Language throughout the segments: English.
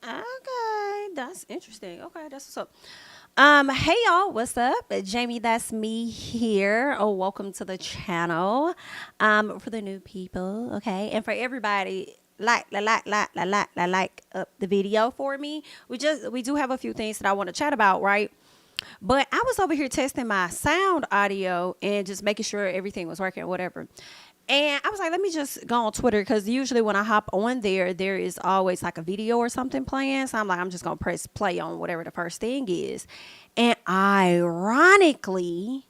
Okay, that's interesting. Okay, that's what's up. Hey y'all, what's up? Jamie, that's me here. Oh, welcome to the channel. For the new people, okay, and for everybody, like up the video for me. We do have a few things that I want to chat about, right? But I was over here testing my sound audio and just making sure everything was working, whatever. And I was like, let me just go on Twitter because usually when I hop on there, there is always like a video or something playing. So I'm like, I'm just going to press play on whatever the first thing is. And ironically,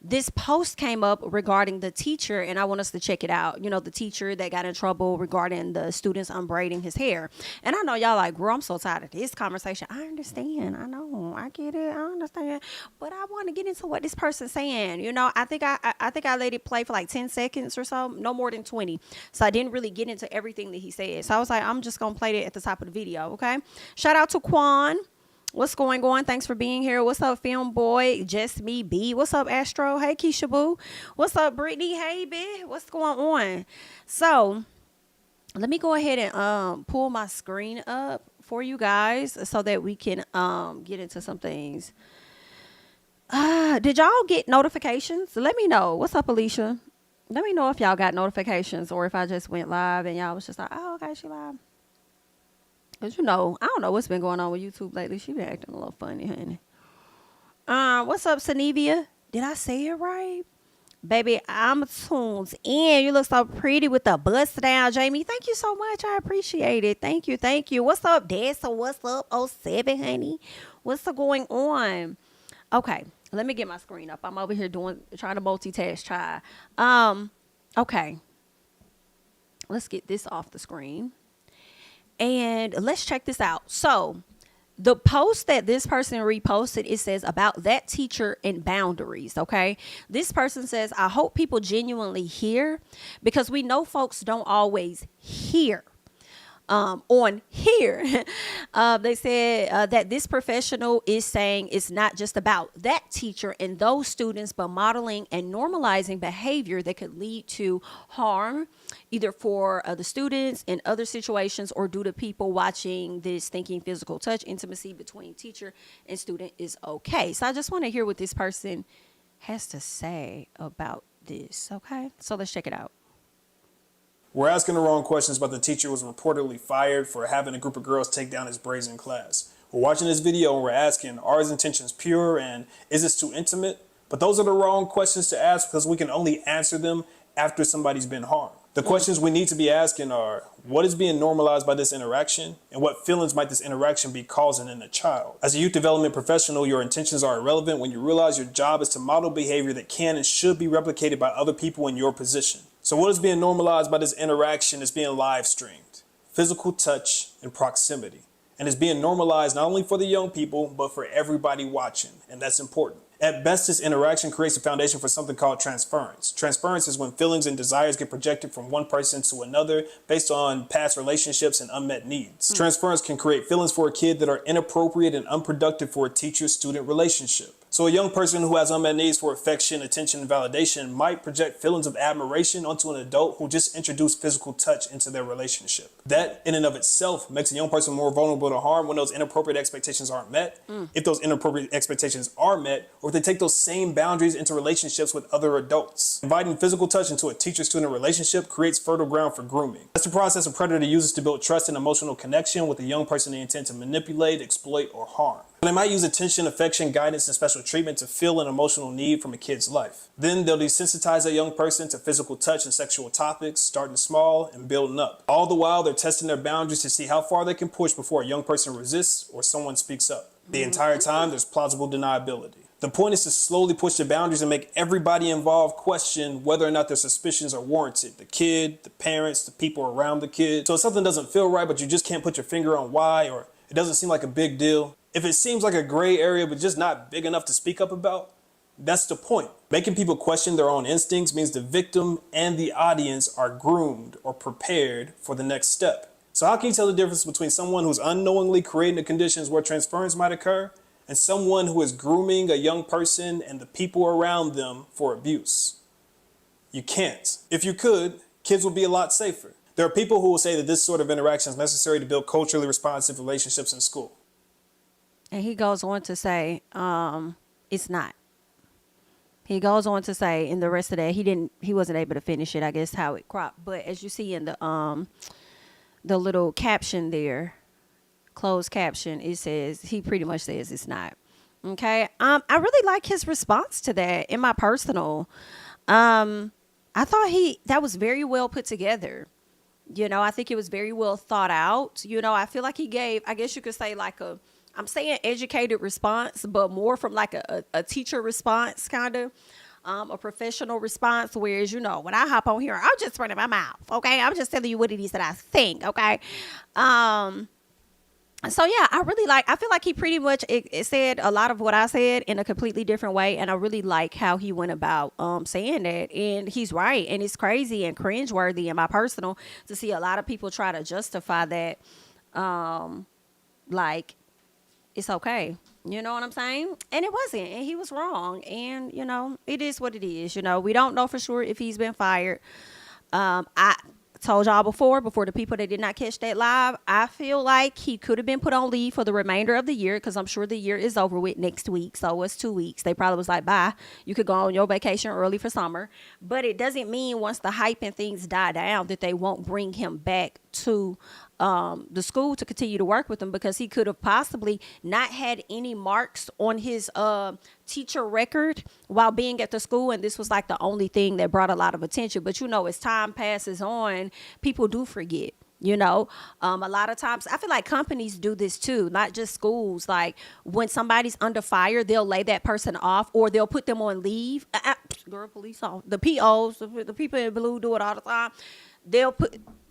this post came up regarding the teacher, and I want us to check it out. You know, the teacher that got in trouble regarding the students unbraiding his hair. And I know y'all like, girl, I'm so tired of this conversation. I understand. I know. I get it. I understand. But I want to get into what this person's saying. You know, I think I let it play for like 10 seconds or so, no more than 20. So I didn't really get into everything that he said. So I was like, I'm just going to play it at the top of the video, okay? Shout out to Quan. What's going on? Thanks for being here. What's up, Film Boy? Just Me B. What's up, Astro? Hey, Keisha Boo. What's up, Brittany? Hey, B. What's going on? So let me go ahead and pull my screen up for you guys so that we can get into some things. Did y'all get notifications? Let me know. What's up, Alicia? Let me know if y'all got notifications or if I just went live and y'all was just like, oh, okay, she live. Cause you know, I don't know what's been going on with YouTube lately. She been acting a little funny, honey. What's up, Sanivia? Did I say it right? Baby, I'm tuned in. You look so pretty with the bust down, Jamie. Thank you so much. I appreciate it. Thank you. Thank you. What's up, Dessa? What's up, oh 07, honey? What's going on? Okay, let me get my screen up. I'm over here trying to multitask, okay. Let's get this off the screen. And let's check this out. So the post that this person reposted, it says about that teacher and boundaries. Okay. This person says, I hope people genuinely hear because we know folks don't always hear. On here, they said that this professional is saying it's not just about that teacher and those students, but modeling and normalizing behavior that could lead to harm, either for the students in other situations or due to people watching this, thinking physical touch, intimacy between teacher and student is okay. So I just want to hear what this person has to say about this. Okay, so let's check it out. We're asking the wrong questions about the teacher who was reportedly fired for having a group of girls take down his braids in class. We're watching this video and we're asking, are his intentions pure and is this too intimate? But those are the wrong questions to ask because we can only answer them after somebody's been harmed. The questions we need to be asking are, what is being normalized by this interaction? And what feelings might this interaction be causing in a child? As a youth development professional, your intentions are irrelevant when you realize your job is to model behavior that can and should be replicated by other people in your position. So what is being normalized by this interaction is being live streamed, physical touch and proximity. And it's being normalized not only for the young people, but for everybody watching. And that's important. At best, this interaction creates a foundation for something called transference. Transference is when feelings and desires get projected from one person to another based on past relationships and unmet needs. Transference can create feelings for a kid that are inappropriate and unproductive for a teacher-student relationship. So a young person who has unmet needs for affection, attention, and validation might project feelings of admiration onto an adult who just introduced physical touch into their relationship. That in and of itself makes a young person more vulnerable to harm when those inappropriate expectations aren't met. If those inappropriate expectations are met, or if they take those same boundaries into relationships with other adults. Inviting physical touch into a teacher-student relationship creates fertile ground for grooming. That's the process a predator uses to build trust and emotional connection with a young person they intend to manipulate, exploit, or harm. And they might use attention, affection, guidance, and special treatment to fill an emotional need from a kid's life. Then they'll desensitize that young person to physical touch and sexual topics, starting small and building up. All the while, they're testing their boundaries to see how far they can push before a young person resists or someone speaks up. The entire time, there's plausible deniability. The point is to slowly push the boundaries and make everybody involved question whether or not their suspicions are warranted. The kid, the parents, the people around the kid. So if something doesn't feel right, but you just can't put your finger on why, or it doesn't seem like a big deal, if it seems like a gray area but just not big enough to speak up about, that's the point. Making people question their own instincts means the victim and the audience are groomed or prepared for the next step. So how can you tell the difference between someone who's unknowingly creating the conditions where transference might occur and someone who is grooming a young person and the people around them for abuse? You can't. If you could, kids would be a lot safer. There are people who will say that this sort of interaction is necessary to build culturally responsive relationships in school. And he goes on to say, it's not. He goes on to say in the rest of that, he wasn't able to finish it, I guess how it cropped. But as you see in the little caption there, closed caption, it says, he pretty much says it's not. Okay. I really like his response to that in my personal. I thought that was very well put together. You know, I think it was very well thought out. You know, I feel like he gave, I guess you could say like I'm saying educated response, but more from like a teacher response, kind of, a professional response. Whereas, you know, when I hop on here, I'm just running my mouth. Okay. I'm just telling you what it is that I think. Okay. So yeah, I feel like he pretty much it said a lot of what I said in a completely different way. And I really like how he went about saying that. And he's right. And it's crazy and cringeworthy in my personal to see a lot of people try to justify that. Like it's okay. You know what I'm saying? And it wasn't. And he was wrong. And, you know, it is what it is. You know, we don't know for sure if he's been fired. I told y'all before the people that did not catch that live, I feel like he could have been put on leave for the remainder of the year, because I'm sure the year is over with next week. So it's 2 weeks. They probably was like, bye, you could go on your vacation early for summer. But it doesn't mean once the hype and things die down that they won't bring him back to the school to continue to work with him, because he could have possibly not had any marks on his teacher record while being at the school, and this was like the only thing that brought a lot of attention. But you know, as time passes on, people do forget. You know, a lot of times I feel like companies do this too, not just schools. Like when somebody's under fire, they'll lay that person off, or they'll put them on leave. Girl, police off. The POs, the people in blue do it all the time. They'll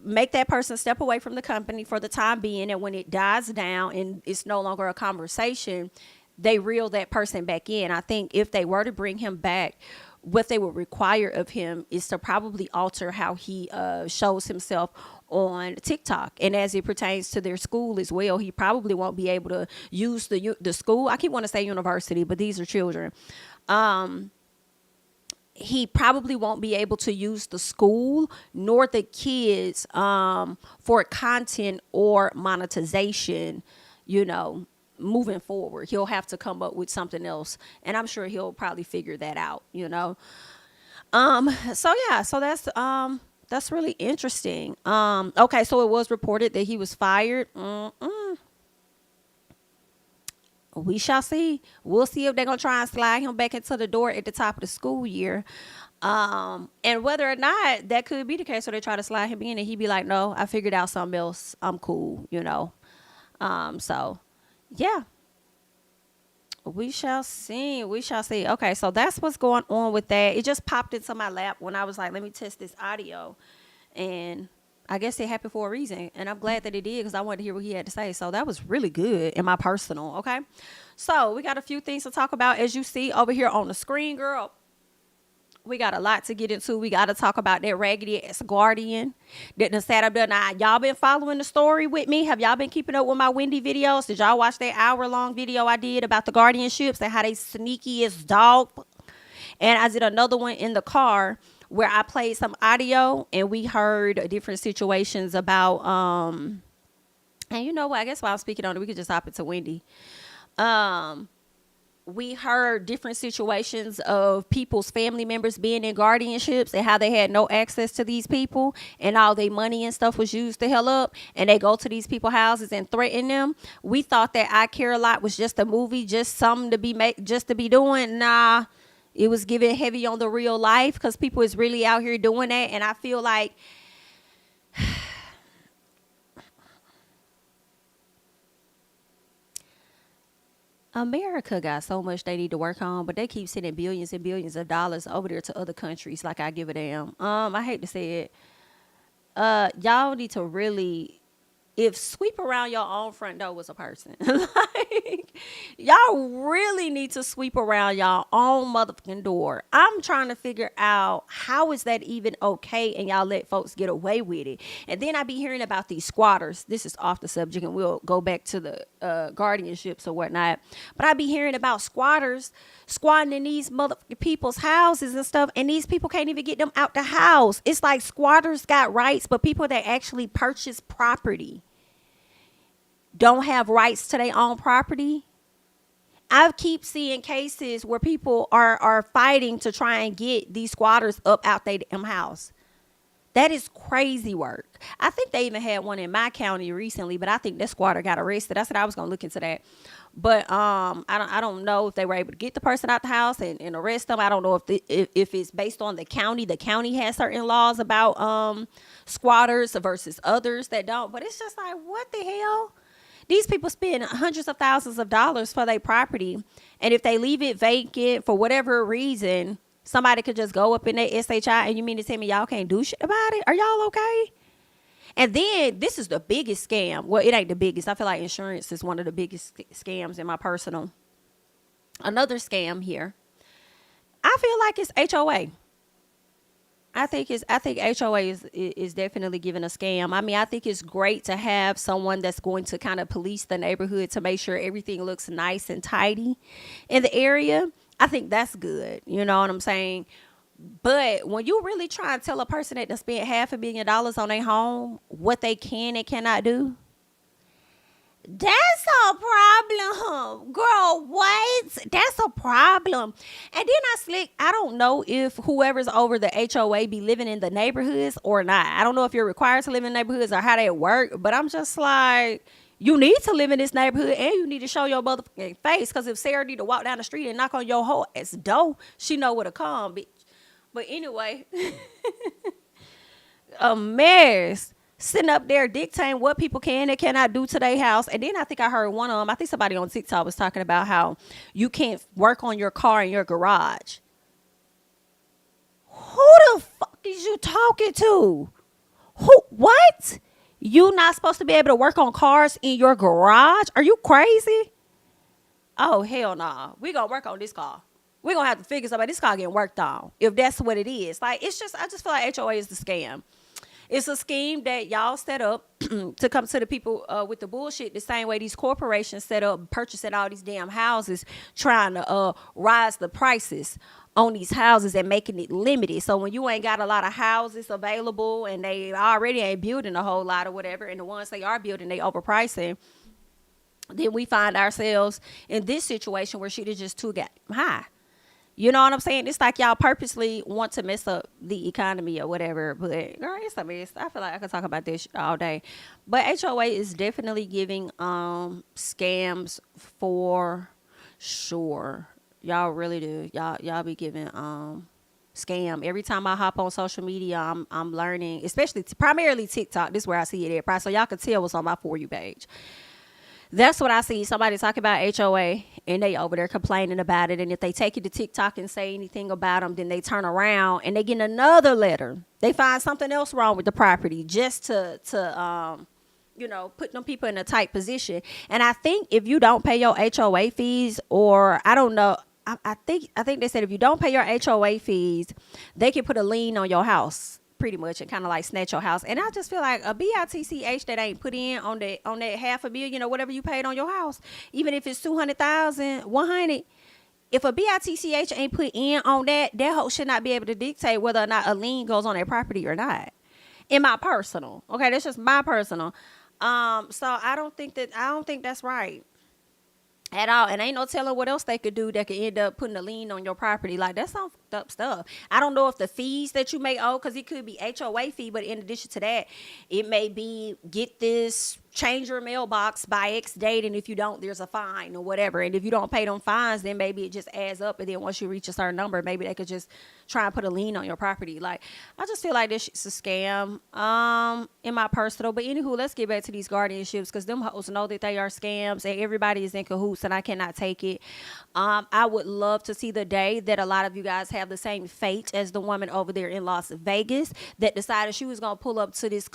make that person step away from the company for the time being, and when it dies down and it's no longer a conversation, they reel that person back in. I think if they were to bring him back, what they would require of him is to probably alter how he shows himself on TikTok. And as it pertains to their school as well, he probably won't be able to use the school. I keep wanting to say university, but these are children. He probably won't be able to use the school nor the kids for content or monetization, you know, moving forward. He'll have to come up with something else, and I'm sure he'll probably figure that out, you know. So yeah, so that's really interesting. Okay, so it was reported that he was fired. We shall see. We'll see if they're going to try and slide him back into the door at the top of the school year. And whether or not that could be the case, so they try to slide him in and he'd be like, no, I figured out something else. I'm cool, you know. So, yeah. We shall see. We shall see. Okay, so that's what's going on with that. It just popped into my lap when I was like, let me test this audio. And I guess it happened for a reason, and I'm glad that it did, because I wanted to hear what he had to say. So that was really good in my personal. Okay, so we got a few things to talk about, as you see over here on the screen, girl. We got a lot to get into. We got to talk about that raggedy ass guardian that done sat up there. Now, y'all been following the story with me? Have y'all been keeping up with my Wendy videos? Did y'all watch that hour-long video I did about the guardianships and how they sneaky as dog? And I did another one in the car where I played some audio and we heard different situations about, and you know what, I guess while I'm speaking on it, we could just hop into Wendy. We heard different situations of people's family members being in guardianships and how they had no access to these people and all their money and stuff was used to hell up, and they go to these people's houses and threaten them. We thought that I Care a Lot was just a movie, just something to be doing. Nah. It was given heavy on the real life, because people is really out here doing that. And I feel like America got so much they need to work on, but they keep sending billions and billions of dollars over there to other countries like I give a damn. I hate to say it. Y'all need to really if sweep around your own front door was a person, like, y'all really need to sweep around y'all own motherfucking door. I'm trying to figure out how is that even okay, and y'all let folks get away with it. And then I be hearing about these squatters. This is off the subject, and we'll go back to the guardianships or whatnot. But I be hearing about squatters squatting in these motherfucking people's houses and stuff, and these people can't even get them out the house. It's like squatters got rights, but people that actually purchase property don't have rights to their own property. I keep seeing cases where people are fighting to try and get these squatters up out their damn house. That is crazy work. I think they even had one in my county recently, but I think that squatter got arrested. I said I was gonna look into that, but I don't know if they were able to get the person out the house and arrest them. I don't know if it's based on the county. The county has certain laws about squatters versus others that don't. But it's just like, what the hell? These people spend hundreds of thousands of dollars for their property, and if they leave it vacant for whatever reason, somebody could just go up in their SHI, and you mean to tell me y'all can't do shit about it? Are y'all okay? And then this is the biggest scam. Well, it ain't the biggest. I feel like insurance is one of the biggest scams in my personal. Another scam here. I feel like it's HOA. I think HOA is definitely giving a scam. I mean, I think it's great to have someone that's going to kind of police the neighborhood to make sure everything looks nice and tidy in the area. I think that's good. You know what I'm saying? But when you really try and tell a person that they spent $500,000 on their home what they can and cannot do, that's a problem, girl. What? That's a problem. And then I don't know if whoever's over the HOA be living in the neighborhoods or not. I don't know if you're required to live in neighborhoods or how they work, but I'm just like, you need to live in this neighborhood and you need to show your motherfucking face, because if Sarah need to walk down the street and knock on your whole ass door, she know where to come, bitch. But anyway, a mess. Sitting up there dictating what people can and cannot do to their house. And then I think I heard one of them, I think somebody on TikTok was talking about how you can't work on your car in your garage. Who the fuck is you talking to? What? You not supposed to be able to work on cars in your garage? Are you crazy? Oh, hell nah. We gonna work on this car. We gonna have to figure something. This car getting worked on. If that's what it is. Like, it's just, I just feel like HOA is the scam. It's a scheme that y'all set up to come to the people with the bullshit, the same way these corporations set up purchasing all these damn houses, trying to rise the prices on these houses and making it limited. So when you ain't got a lot of houses available and they already ain't building a whole lot or whatever, and the ones they are building, they overpricing, then we find ourselves in this situation where shit is just too high. You know what I'm saying? It's like y'all purposely want to mess up the economy or whatever. But girl, it's a mess. I feel like I could talk about this all day. But HOA is definitely giving scams for sure. Y'all really do. Y'all be giving scam. Every time I hop on social media, I'm learning, especially primarily TikTok. This is where I see it at. So y'all can tell what's on my For You page. That's what I see. Somebody talk about HOA and they over there complaining about it. And if they take it to TikTok and say anything about them, then they turn around and they get another letter. They find something else wrong with the property just to put them people in a tight position. And I think if you don't pay your HOA fees, or I don't know, I think they said if you don't pay your HOA fees, they can put a lien on your house, pretty much, and kind of like snatch your house. And I just feel like a BITCH that ain't put in on that $500,000 or whatever you paid on your house, even if it's $200,000, $100,000, if a BITCH ain't put in on that hoe should not be able to dictate whether or not a lien goes on their property or not. In my personal, okay, that's just my personal. So I don't think that's right at all. And ain't no telling what else they could do that could end up putting a lien on your property. Like, that's some fucked up stuff. I don't know if the fees that you may owe, because it could be HOA fee, but in addition to that, it may be get this, change your mailbox by X date, and if you don't, there's a fine or whatever. And if you don't pay them fines, then maybe it just adds up, and then once you reach a certain number, maybe they could just try and put a lien on your property. Like, I just feel like this shit's a scam in my personal. But anywho, let's get back to these guardianships, because them hoes know that they are scams and everybody is in cahoots, and I cannot take it. I would love to see the day that a lot of you guys have have the same fate as the woman over there in Las Vegas that decided she was going to pull up to this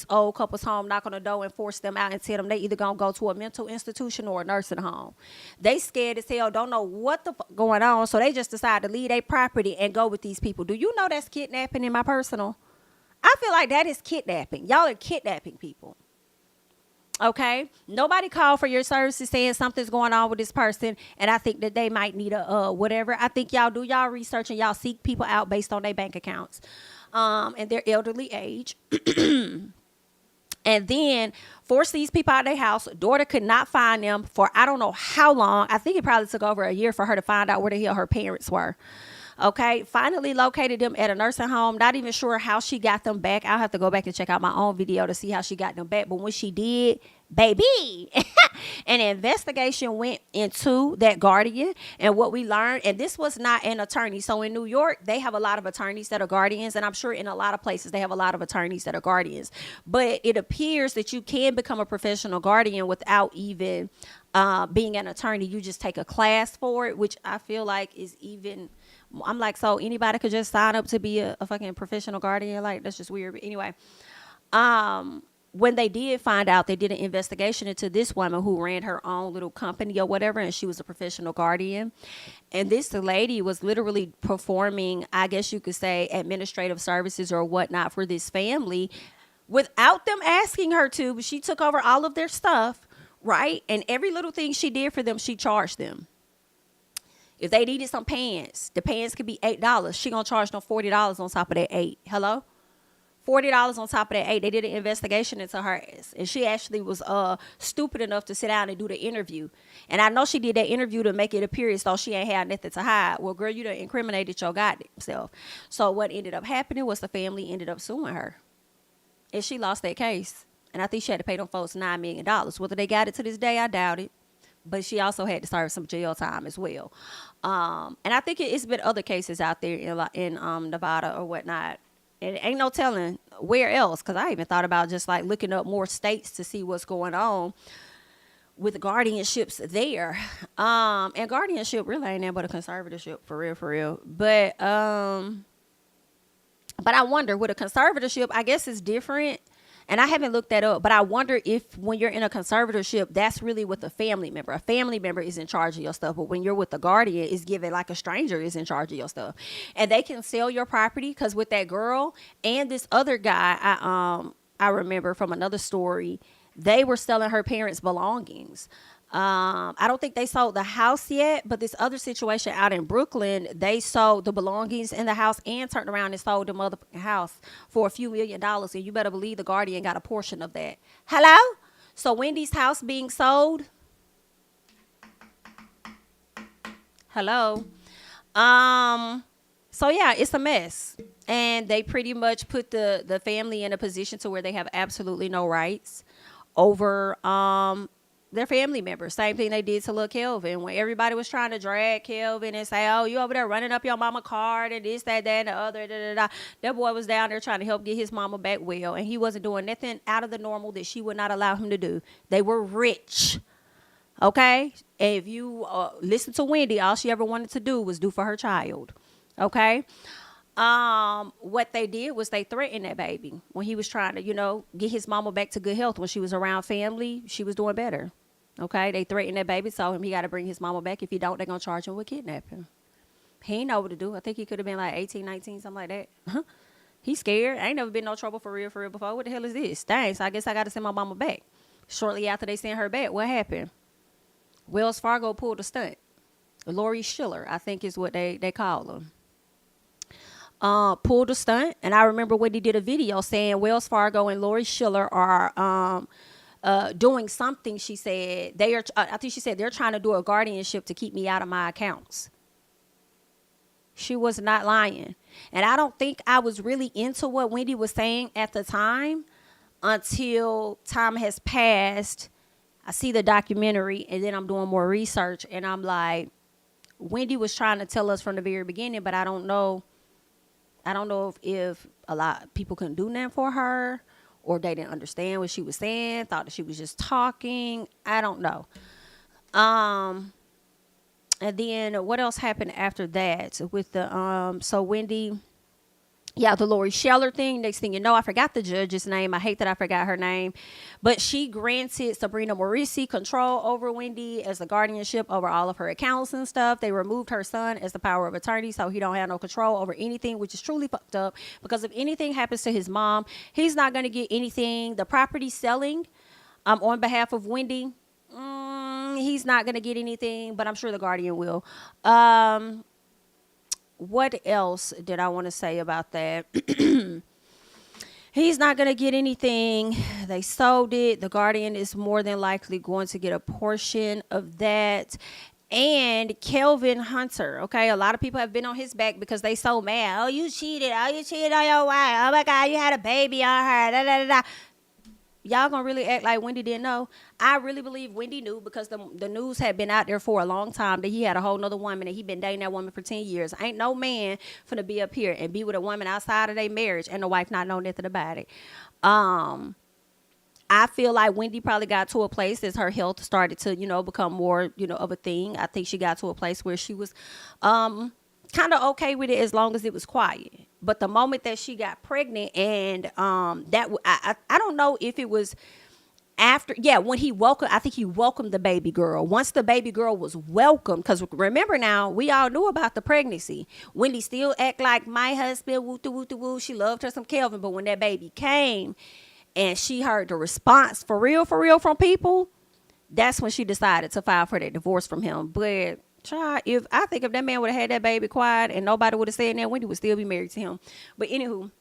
old couple's home, knock on the door and force them out and tell them they either going to go to a mental institution or a nursing home. They scared as hell, don't know what the fuck going on, so they just decide to leave their property and go with these people. Do you know that's kidnapping in my personal? I feel like that is kidnapping. Y'all are kidnapping people. Okay, nobody called for your services saying something's going on with this person, and I think that they might need a whatever. I think y'all do y'all research and y'all seek people out based on their bank accounts, and their elderly age, and then force these people out of their house. Daughter could not find them for I don't know how long. I think it probably took over a year for her to find out where the hell her parents were. Okay, finally located them at a nursing home. Not even sure how she got them back. I'll have to go back and check out my own video to see how she got them back. But when she did, baby, an investigation went into that guardian and what we learned. And this was not an attorney. So in New York, they have a lot of attorneys that are guardians. And I'm sure in a lot of places, they have a lot of attorneys that are guardians. But it appears that you can become a professional guardian without even being an attorney. You just take a class for it, which I feel like is even... I'm like, so anybody could just sign up to be a fucking professional guardian? Like, that's just weird. But anyway, when they did find out, they did an investigation into this woman who ran her own little company or whatever, and she was a professional guardian. And this lady was literally performing, I guess you could say, administrative services or whatnot for this family without them asking her to. But she took over all of their stuff, right? And every little thing she did for them, she charged them. If they needed some pants, the pants could be $8. She gonna charge them $40 on top of that $8. Hello? $40 on top of that $8. They did an investigation into her ass. And she actually was stupid enough to sit down and do the interview. And I know she did that interview to make it appear as though she ain't had nothing to hide. Well, girl, you done incriminated your goddamn self. So what ended up happening was the family ended up suing her. And she lost that case. And I think she had to pay them folks $9 million. Whether they got it to this day, I doubt it. But she also had to serve some jail time as well. And I think it's been other cases out there in Nevada or whatnot. And ain't no telling where else, because I even thought about just like looking up more states to see what's going on with guardianships there. And guardianship really ain't nothing but a conservatorship, for real. But I wonder, with a conservatorship, I guess it's different. And I haven't looked that up, but I wonder if when you're in a conservatorship, that's really with a family member. A family member is in charge of your stuff, but when you're with the guardian, it's given like a stranger is in charge of your stuff. And they can sell your property, because with that girl and this other guy, I remember from another story, they were selling her parents' belongings. I don't think they sold the house yet, but this other situation out in Brooklyn, they sold the belongings in the house and turned around and sold the motherfucking house for a few $1 million. And you better believe the guardian got a portion of that. Hello? So Wendy's house being sold. Hello? So yeah, it's a mess. And they pretty much put the family in a position to where they have absolutely no rights over, their family members. Same thing they did to little Kelvin when everybody was trying to drag Kelvin and say, oh, you over there running up your mama card and this, that, and the other. That boy was down there trying to help get his mama back well, and he wasn't doing nothing out of the normal that she would not allow him to do. They were rich. Okay? And if you listen to Wendy, all she ever wanted to do was do for her child. Okay? What they did was they threatened that baby when he was trying to, get his mama back to good health. When she was around family, she was doing better. Okay, they threatened that baby, told him he got to bring his mama back. If he don't, they're going to charge him with kidnapping. He ain't know what to do. I think he could have been like 18, 19, something like that. He's scared. I ain't never been no trouble for real before. What the hell is this? Dang, so I guess I got to send my mama back. Shortly after they sent her back, what happened? Wells Fargo pulled a stunt. Lori Schiller, I think is what they call him. Pulled a stunt. And I remember when he did a video saying Wells Fargo and Lori Schiller are doing something. She said I think she said they're trying to do a guardianship to keep me out of my accounts. She was not lying. And I don't think I was really into what Wendy was saying at the time until time has passed. I see the documentary and then I'm doing more research and I'm like, Wendy was trying to tell us from the very beginning, but I don't know if a lot of people couldn't do nothing for her, or they didn't understand what she was saying, thought that she was just talking. I don't know. And then what else happened after that with the so Wendy, yeah, the Lori Sheller thing. Next thing you know, I forgot the judge's name. I hate that I forgot her name. But she granted Sabrina Morisi control over Wendy as the guardianship over all of her accounts and stuff. They removed her son as the power of attorney, so he don't have no control over anything, which is truly fucked up. Because if anything happens to his mom, he's not going to get anything. The property selling on behalf of Wendy, he's not going to get anything, but I'm sure the guardian will. What else did I want to say about that? He's not going to get anything. They sold it. The guardian is more than likely going to get a portion of that. And Kelvin Hunter, okay? A lot of people have been on his back because they so mad. Oh, you cheated. Oh, you cheated on your wife. Oh, my God, you had a baby on her. Da, da, da, da. Y'all gonna really act like Wendy didn't know? I really believe Wendy knew because the news had been out there for a long time that he had a whole nother woman and he been dating that woman for 10 years. Ain't no man finna be up here and be with a woman outside of their marriage and the wife not know nothing about it. I feel like Wendy probably got to a place as her health started to, become more, of a thing. I think she got to a place where she was kind of okay with it as long as it was quiet. But the moment that she got pregnant and I don't know if it was after, when I think he welcomed the baby girl. Once the baby girl was welcomed, because remember now, we all knew about the pregnancy. Wendy still act like my husband, woo. She loved her some Kelvin, but when that baby came and she heard the response for real from people, that's when she decided to file for that divorce from him. But if that man would have had that baby quiet and nobody would have said that, Wendy would still be married to him. But anywho,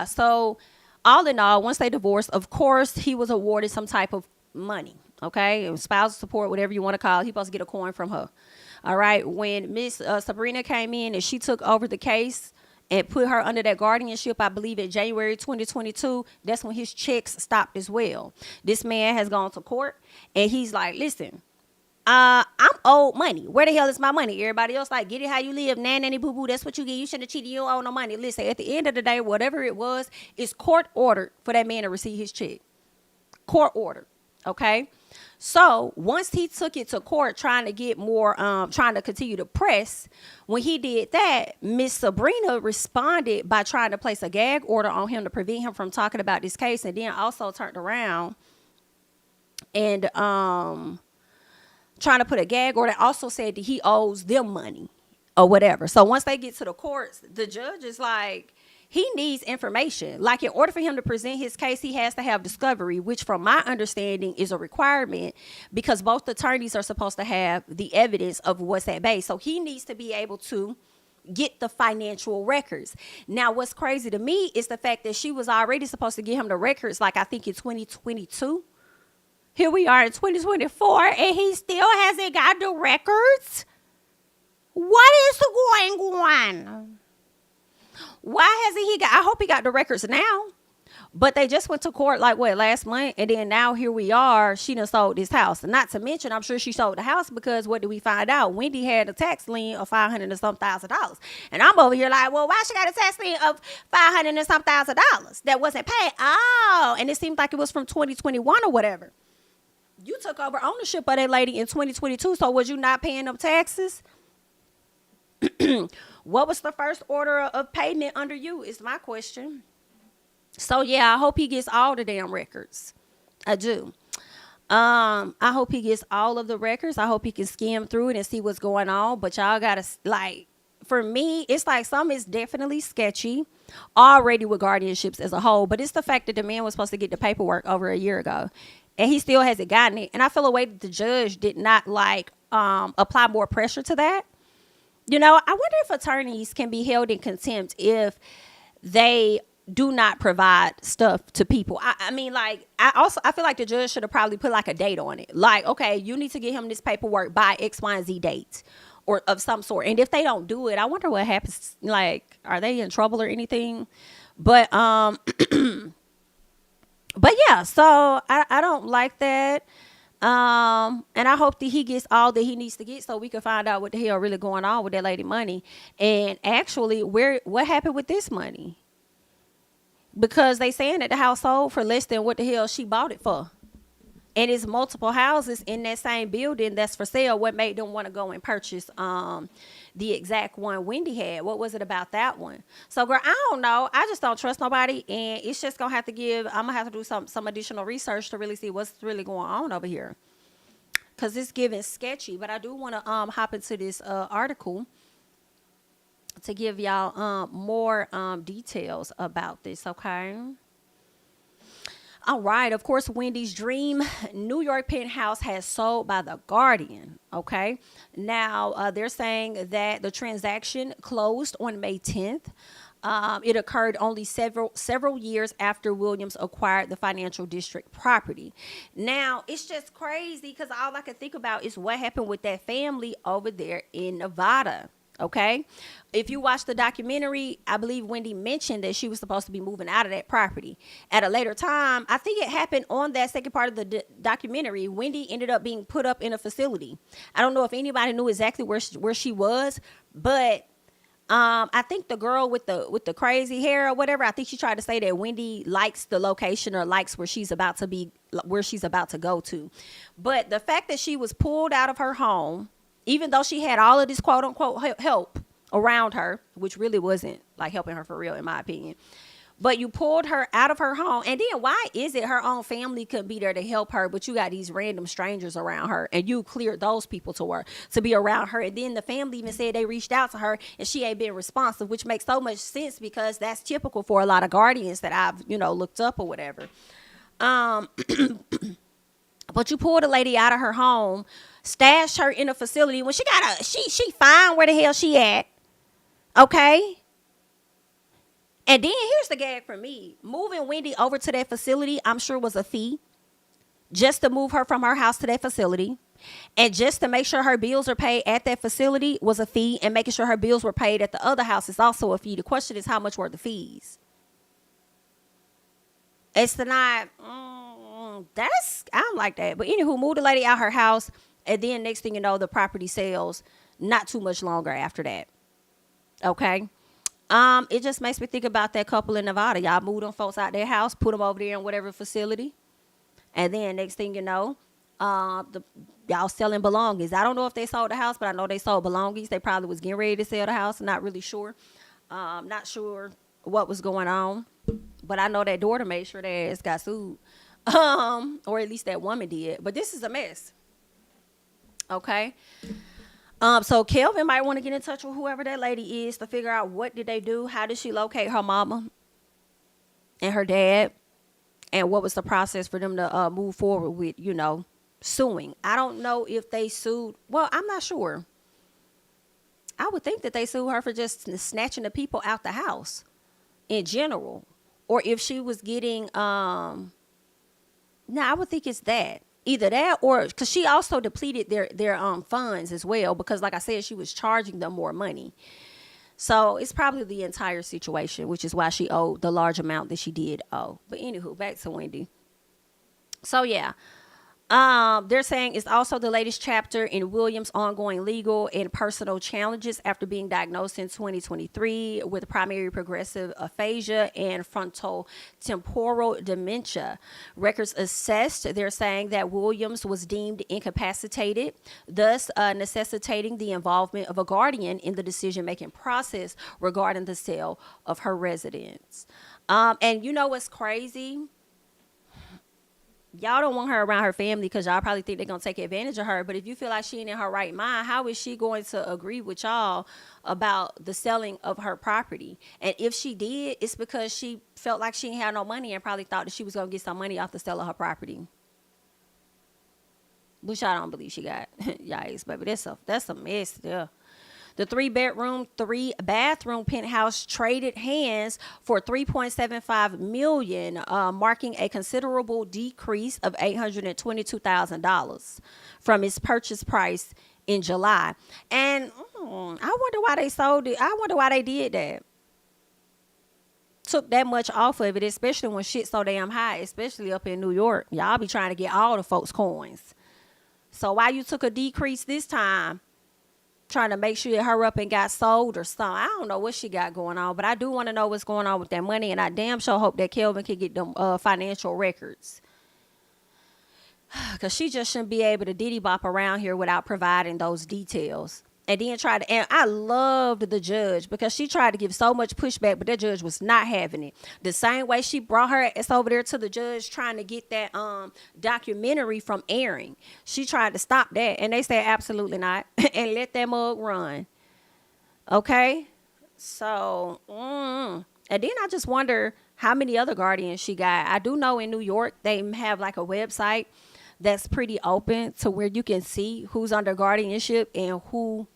so all in all, once they divorced, of course, he was awarded some type of money, okay? Spousal support, whatever you want to call it. He supposed to get a coin from her. All right, when Miss Sabrina came in and she took over the case and put her under that guardianship, I believe in January 2022, that's when his checks stopped as well. This man has gone to court and he's like, listen, I'm owed money. Where the hell is my money? Everybody else like, get it how you live. Nanny boo boo. That's what you get. You shouldn't have cheated. You don't owe no money. Listen, at the end of the day, whatever it was, it's court ordered for that man to receive his check. Court ordered. Okay. So once he took it to court trying to get more, trying to continue to press, when he did that, Miss Sabrina responded by trying to place a gag order on him to prevent him from talking about this case, and then also turned around and trying to put a gag order. Also said that he owes them money or whatever. So once they get to the courts, the judge is like, he needs information. Like, in order for him to present his case, he has to have discovery, which from my understanding is a requirement because both attorneys are supposed to have the evidence of what's at base. So he needs to be able to get the financial records. Now, what's crazy to me is the fact that she was already supposed to get him the records, like I think in 2022. Here we are in 2024 and he still hasn't got the records. What is going on? Why hasn't he got? I hope he got the records now. But they just went to court last month, and then now here we are. She done sold this house. And not to mention, I'm sure she sold the house because what did we find out? Wendy had a tax lien of $500 and some thousand. And I'm over here like, well, why she got a tax lien of $500 and some thousand that wasn't paid? Oh, and it seemed like it was from 2021 or whatever. You took over ownership of that lady in 2022, so was you not paying them taxes? What was the first order of payment under you is my question. So, I hope he gets all the damn records. I do. I hope he gets all of the records. I hope he can skim through it and see what's going on. But y'all got to, for me, it's like some is definitely sketchy already with guardianships as a whole. But it's the fact that the man was supposed to get the paperwork over a year ago. And he still hasn't gotten it. And I feel a way that the judge did not, apply more pressure to that. I wonder if attorneys can be held in contempt if they do not provide stuff to people. I feel like the judge should have probably put a date on it. Okay, you need to get him this paperwork by X, Y, and Z date or of some sort. And if they don't do it, I wonder what happens. Are they in trouble or anything? But so I don't like that. And I hope that he gets all that he needs to get so we can find out what the hell really going on with that lady money. And actually, what happened with this money? Because they saying that the house sold for less than what the hell she bought it for. And it's multiple houses in that same building that's for sale. What made them want to go and purchase the exact one Wendy had? What was it about that one? So, girl, I don't know. I just don't trust nobody, and it's just gonna have to I'm gonna have to do some additional research to really see what's really going on over here, cause it's giving sketchy. But I do want to hop into this article to give y'all more details about this. Okay. All right. Of course, Wendy's dream New York penthouse has sold by The Guardian. Okay. Now, they're saying that the transaction closed on May 10th. It occurred only several years after Williams acquired the financial district property. Now, it's just crazy because all I can think about is what happened with that family over there in Nevada. Okay. If you watch the documentary, I believe Wendy mentioned that she was supposed to be moving out of that property at a later time. I think it happened on that second part of the documentary. Wendy ended up being put up in a facility. I don't know if anybody knew exactly where she was, but I think the girl with the crazy hair or whatever, I think she tried to say that Wendy likes the location or likes where she's about to go to. But the fact that she was pulled out of her home, even though she had all of this quote unquote help around her, which really wasn't like helping her for real, in my opinion. But you pulled her out of her home. And then why is it her own family couldn't be there to help her, but you got these random strangers around her and you cleared those people to be around her? And then the family even said they reached out to her and she ain't been responsive, which makes so much sense because that's typical for a lot of guardians that I've, looked up or whatever. But you pulled a lady out of her home, stashed her in a facility when she fine where the hell she at. Okay. And then here's the gag for me. Moving Wendy over to that facility, I'm sure was a fee just to move her from her house to that facility. And just to make sure her bills are paid at that facility was a fee, and making sure her bills were paid at the other house is also a fee. The question is, how much were the fees? It's not, I don't like that. But anywho, moved the lady out her house, and then next thing you know, the property sells not too much longer after that. Okay. It just makes me think about that couple in Nevada. Y'all moved them folks out their house, put them over there in whatever facility. And then next thing you know, y'all selling belongings. I don't know if they sold the house, but I know they sold belongings. They probably was getting ready to sell the house. Not really sure. Not sure what was going on. But I know that daughter made sure their ass got sued. Or at least that woman did. But this is a mess. Okay. So Kelvin might want to get in touch with whoever that lady is to figure out what did they do, how did she locate her mama and her dad, and what was the process for them to move forward with, suing. I don't know if they sued. Well, I'm not sure. I would think that they sued her for just snatching the people out the house in general, or if she was getting. I would think it's that. Either that or because she also depleted their funds as well, because like I said, she was charging them more money. So it's probably the entire situation, which is why she owed the large amount that she did owe. But anywho, back to Wendy. So yeah. They're saying it's also the latest chapter in Williams' ongoing legal and personal challenges after being diagnosed in 2023 with primary progressive aphasia and frontal temporal dementia. Records assessed, they're saying that Williams was deemed incapacitated, thus necessitating the involvement of a guardian in the decision-making process regarding the sale of her residence. And you know what's crazy? Y'all don't want her around her family because y'all probably think they're going to take advantage of her. But if you feel like she ain't in her right mind, how is she going to agree with y'all about the selling of her property? And if she did, it's because she felt like she ain't had no money and probably thought that she was going to get some money off the sale of her property. Which I don't believe she got. Yikes, baby. That's a mess there. The 3-bedroom, 3-bathroom penthouse traded hands for $3.75 million, marking a considerable decrease of $822,000 from its purchase price in July. And I wonder why they sold it. I wonder why they did that. Took that much off of it, especially when shit's so damn high, especially up in New York. Y'all be trying to get all the folks' coins. So why you took a decrease this time? Trying to make sure you hurry up and got sold or something. I don't know what she got going on, but I do want to know what's going on with that money, and I damn sure hope that Kelvin can get them financial records. because she just shouldn't be able to diddy bop around here without providing those details. And then and I loved the judge because she tried to give so much pushback, but that judge was not having it. The same way she brought her ass over there to the judge trying to get that documentary from airing. She tried to stop that, and they said absolutely not, and let that mug run. Okay? So, and then I just wonder how many other guardians she got. I do know in New York, they have like a website that's pretty open to where you can see who's under guardianship and who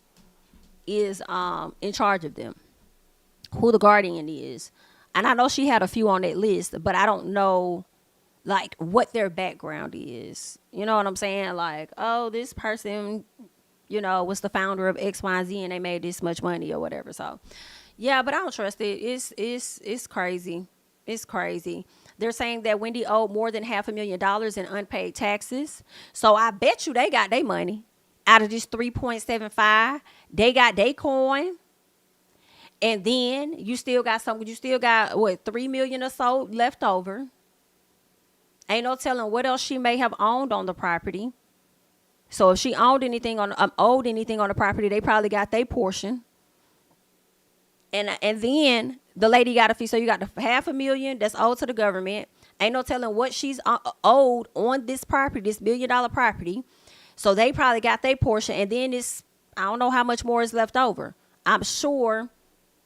is in charge of them, who the guardian is. And I know she had a few on that list, but I don't know like what their background is. You know what I'm saying? Like, oh, this person, you know, was the founder of XYZ and they made this much money or whatever. So yeah, but I don't trust it. It's crazy. It's crazy. They're saying that Wendy owed more than $500,000 in unpaid taxes. So I bet you they got their money out of this 3.75. They got their coin. And then you still got what, $3 million or so left over. Ain't no telling what else she may have owned on the property. So if she owed anything on the property, they probably got their portion. And then the lady got a fee. So you got the $500,000 that's owed to the government. Ain't no telling what she's owed on this property, this $1 million property. So they probably got their portion. And then I don't know how much more is left over. I'm sure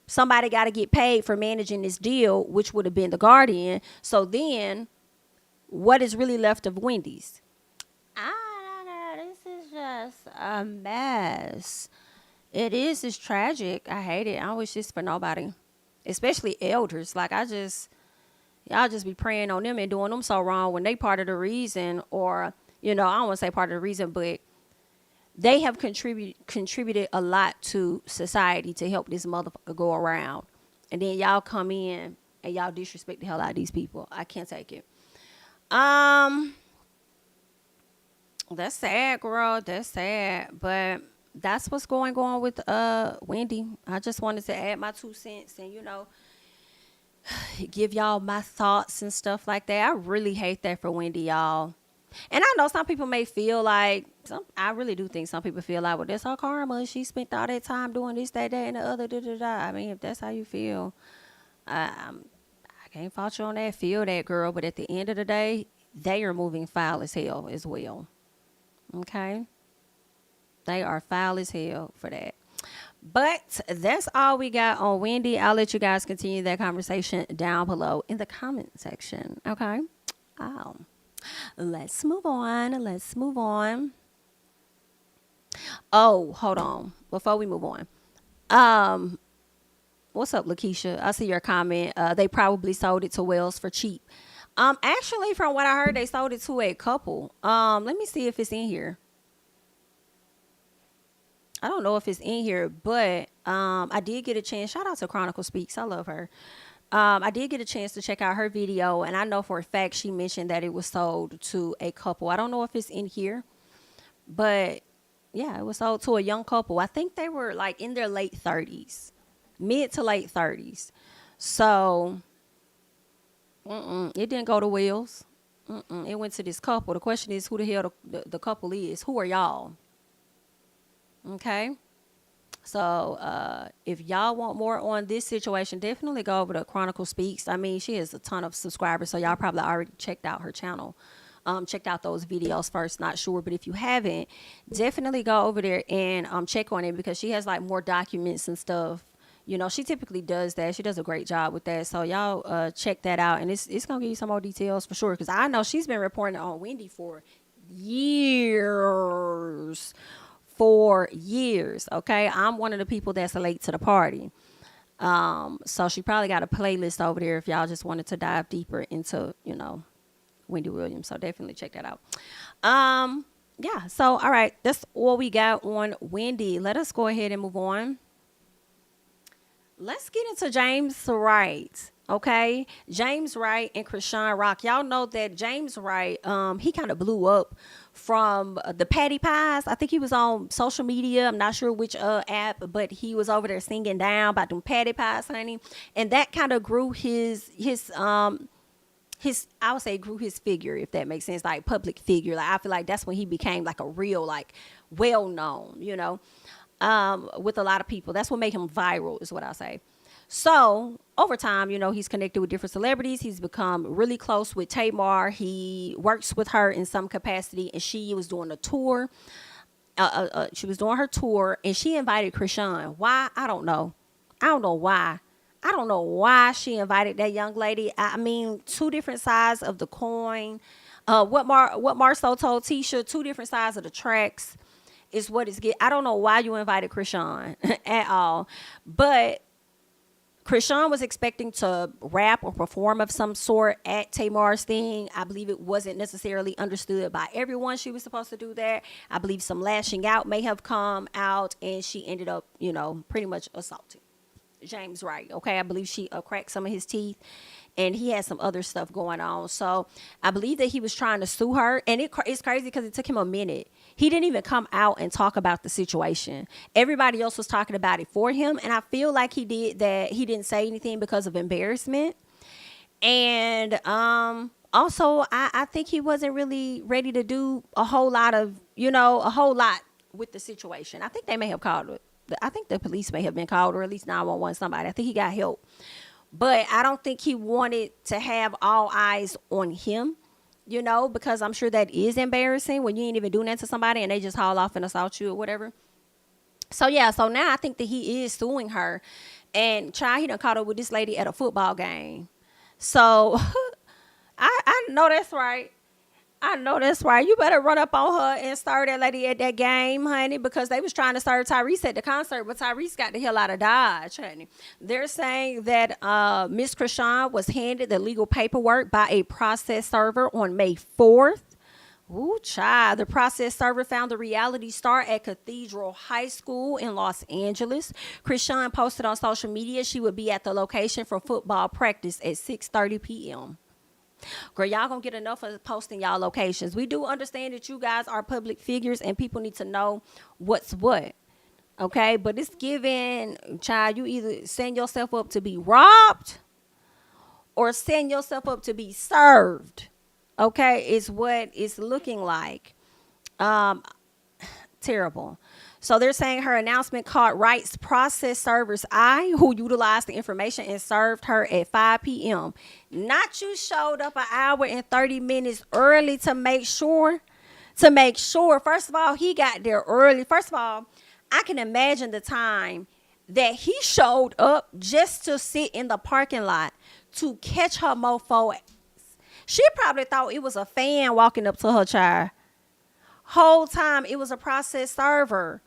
somebody got to get paid for managing this deal, which would have been the guardian. So then what is really left of Wendy's? I don't know. This is just a mess. It is. It's tragic. I hate it. I wish this for nobody, especially elders. Like y'all just be praying on them and doing them so wrong when they part of the reason, or, you know, I don't want to say part of the reason, but they have contributed a lot to society to help this motherfucker go around. And then y'all come in and y'all disrespect the hell out of these people. I can't take it. That's sad, girl. That's sad. But that's what's going on with Wendy. I just wanted to add my 2 cents and, you know, give y'all my thoughts and stuff like that. I really hate that for Wendy, y'all. And I know some people may feel like, I really do think some people feel like, well, that's her karma. She spent all that time doing this, that, and the other, I mean, if that's how you feel, I can't fault you on that. Feel that, girl. But at the end of the day, they are moving foul as hell as well. Okay? They are foul as hell for that. But that's all we got on Wendy. I'll let you guys continue that conversation down below in the comment section. Okay? Let's move on. Oh, hold on. Before we move on. What's up, Lakeisha? I see your comment. They probably sold it to Wells for cheap. Actually, from what I heard, they sold it to a couple. Let me see if it's in here. I don't know if it's in here, but I did get a chance. Shout out to Chronicle Speaks. I love her. I did get a chance to check out her video, and I know for a fact she mentioned that it was sold to a couple. I don't know if it's in here, but yeah, it was sold to a young couple. I think they were like in their late 30s, mid to late 30s. So it didn't go to Wells. It went to this couple. The question is, who the hell the couple is? Who are y'all? Okay. So if y'all want more on this situation, definitely go over to Chronicle Speaks. I mean, she has a ton of subscribers, so y'all probably already checked out her channel. Checked out those videos first, not sure. But if you haven't, definitely go over there and check on it, because she has like more documents and stuff. You know, she typically does that. She does a great job with that. So y'all check that out. And it's going to give you some more details for sure, because I know she's been reporting on Wendy for years. Okay, I'm one of the people that's late to the party. So she probably got a playlist over there if y'all just wanted to dive deeper into, you know, Wendy Williams. So definitely check that out. Yeah, so all right, that's all we got on Wendy. Let us go ahead and move on. Let's get into James Wright. Okay, James Wright and Krishan Rock. Y'all know that James Wright, he kind of blew up from the Patty Pies. I think he was on social media. I'm not sure which app, but he was over there singing down about them Patty Pies, honey. And that kind of grew his I would say grew his figure, if that makes sense, like public figure. Like I feel like that's when he became like a real, like, well known, with a lot of people. That's what made him viral, is what I say. So over time, he's connected with different celebrities. He's become really close with Tamar. He works with her in some capacity, and she was doing a tour. She was doing her tour, and she invited Krishan. Why? I don't know. I don't know why. I don't know why she invited that young lady. I mean, two different sides of the coin. What Marceau told Tisha, two different sides of the tracks is what it's get. I don't know why you invited Krishan at all. But Krishan was expecting to rap or perform of some sort at Tamar's thing. I believe it wasn't necessarily understood by everyone she was supposed to do that. I believe some lashing out may have come out, and she ended up, pretty much assaulted James Wright. Okay, I believe she cracked some of his teeth, and he had some other stuff going on. So I believe that he was trying to sue her, and it's crazy because it took him a minute. He didn't even come out and talk about the situation. Everybody else was talking about it for him, and I feel like he did that. He didn't say anything because of embarrassment, and also I think he wasn't really ready to do a whole lot with the situation. I think they may have called it. I think the police may have been called, or at least 911 somebody. I think he got help. But I don't think he wanted to have all eyes on him, because I'm sure that is embarrassing when you ain't even doing that to somebody and they just haul off and assault you or whatever. So, yeah, so now I think that he is suing her. And he done caught up with this lady at a football game. So, I know that's right. I know that's right. You better run up on her and serve that lady at that game, honey, because they was trying to serve Tyrese at the concert, but Tyrese got the hell out of Dodge, honey. They're saying that Miss Krishan was handed the legal paperwork by a process server on May 4th. Ooh, child. The process server found the reality star at Cathedral High School in Los Angeles. Krishan posted on social media she would be at the location for football practice at 6:30 p.m. Girl, y'all gonna get enough of posting y'all locations. We do understand that you guys are public figures and people need to know what's what. Okay, but it's given, child, you either send yourself up to be robbed or send yourself up to be served. Okay, it's what it's looking like. Terrible. So they're saying her announcement caught Wright's process server's eye, who utilized the information and served her at 5 p.m. Not you showed up an hour and 30 minutes early to make sure. First of all, he got there early. First of all, I can imagine the time that he showed up just to sit in the parking lot to catch her mofo ass. She probably thought it was a fan walking up to her child. Whole time it was a process server.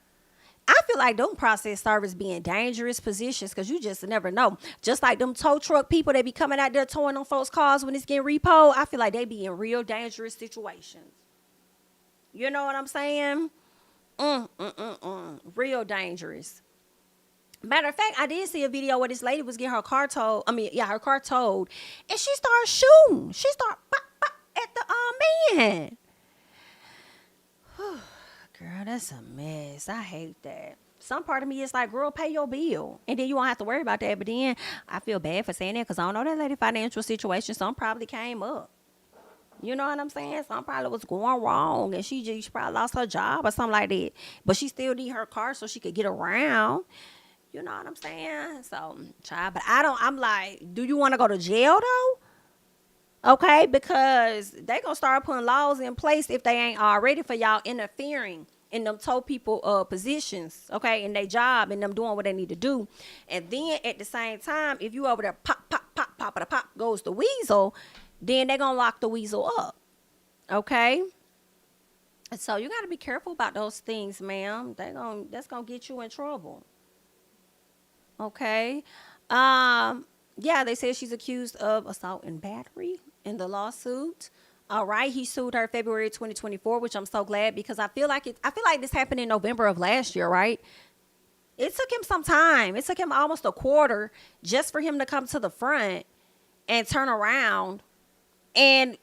I feel like them process servers be in dangerous positions because you just never know. Just like them tow truck people that be coming out there towing them folks' cars when it's getting repoed, I feel like they be in real dangerous situations. You know what I'm saying? Real dangerous. Matter of fact, I did see a video where this lady was getting her car towed. Her car towed. And she started shooting. She started pop, pop at the man. Girl, that's a mess. I hate that. Some part of me is like, girl, pay your bill. And then you won't have to worry about that. But then I feel bad for saying that because I don't know that lady financial situation. Some probably came up. You know what I'm saying? Some probably was going wrong. And she probably lost her job or something like that. But she still need her car so she could get around. You know what I'm saying? So, child. But I'm like, do you want to go to jail though? Okay, because they gonna start putting laws in place if they ain't already for y'all interfering in them tow people positions, okay, in their job and them doing what they need to do. And then at the same time, if you over there pop goes the weasel, then they gonna lock the weasel up. Okay? So you gotta be careful about those things, ma'am. That's gonna get you in trouble. Okay. Yeah, they say she's accused of assault and battery in the lawsuit. All right, he sued her February 2024, which I'm so glad because I feel like this happened in November of last year, right? It took him some time. It took him almost a quarter just for him to come to the front and turn around and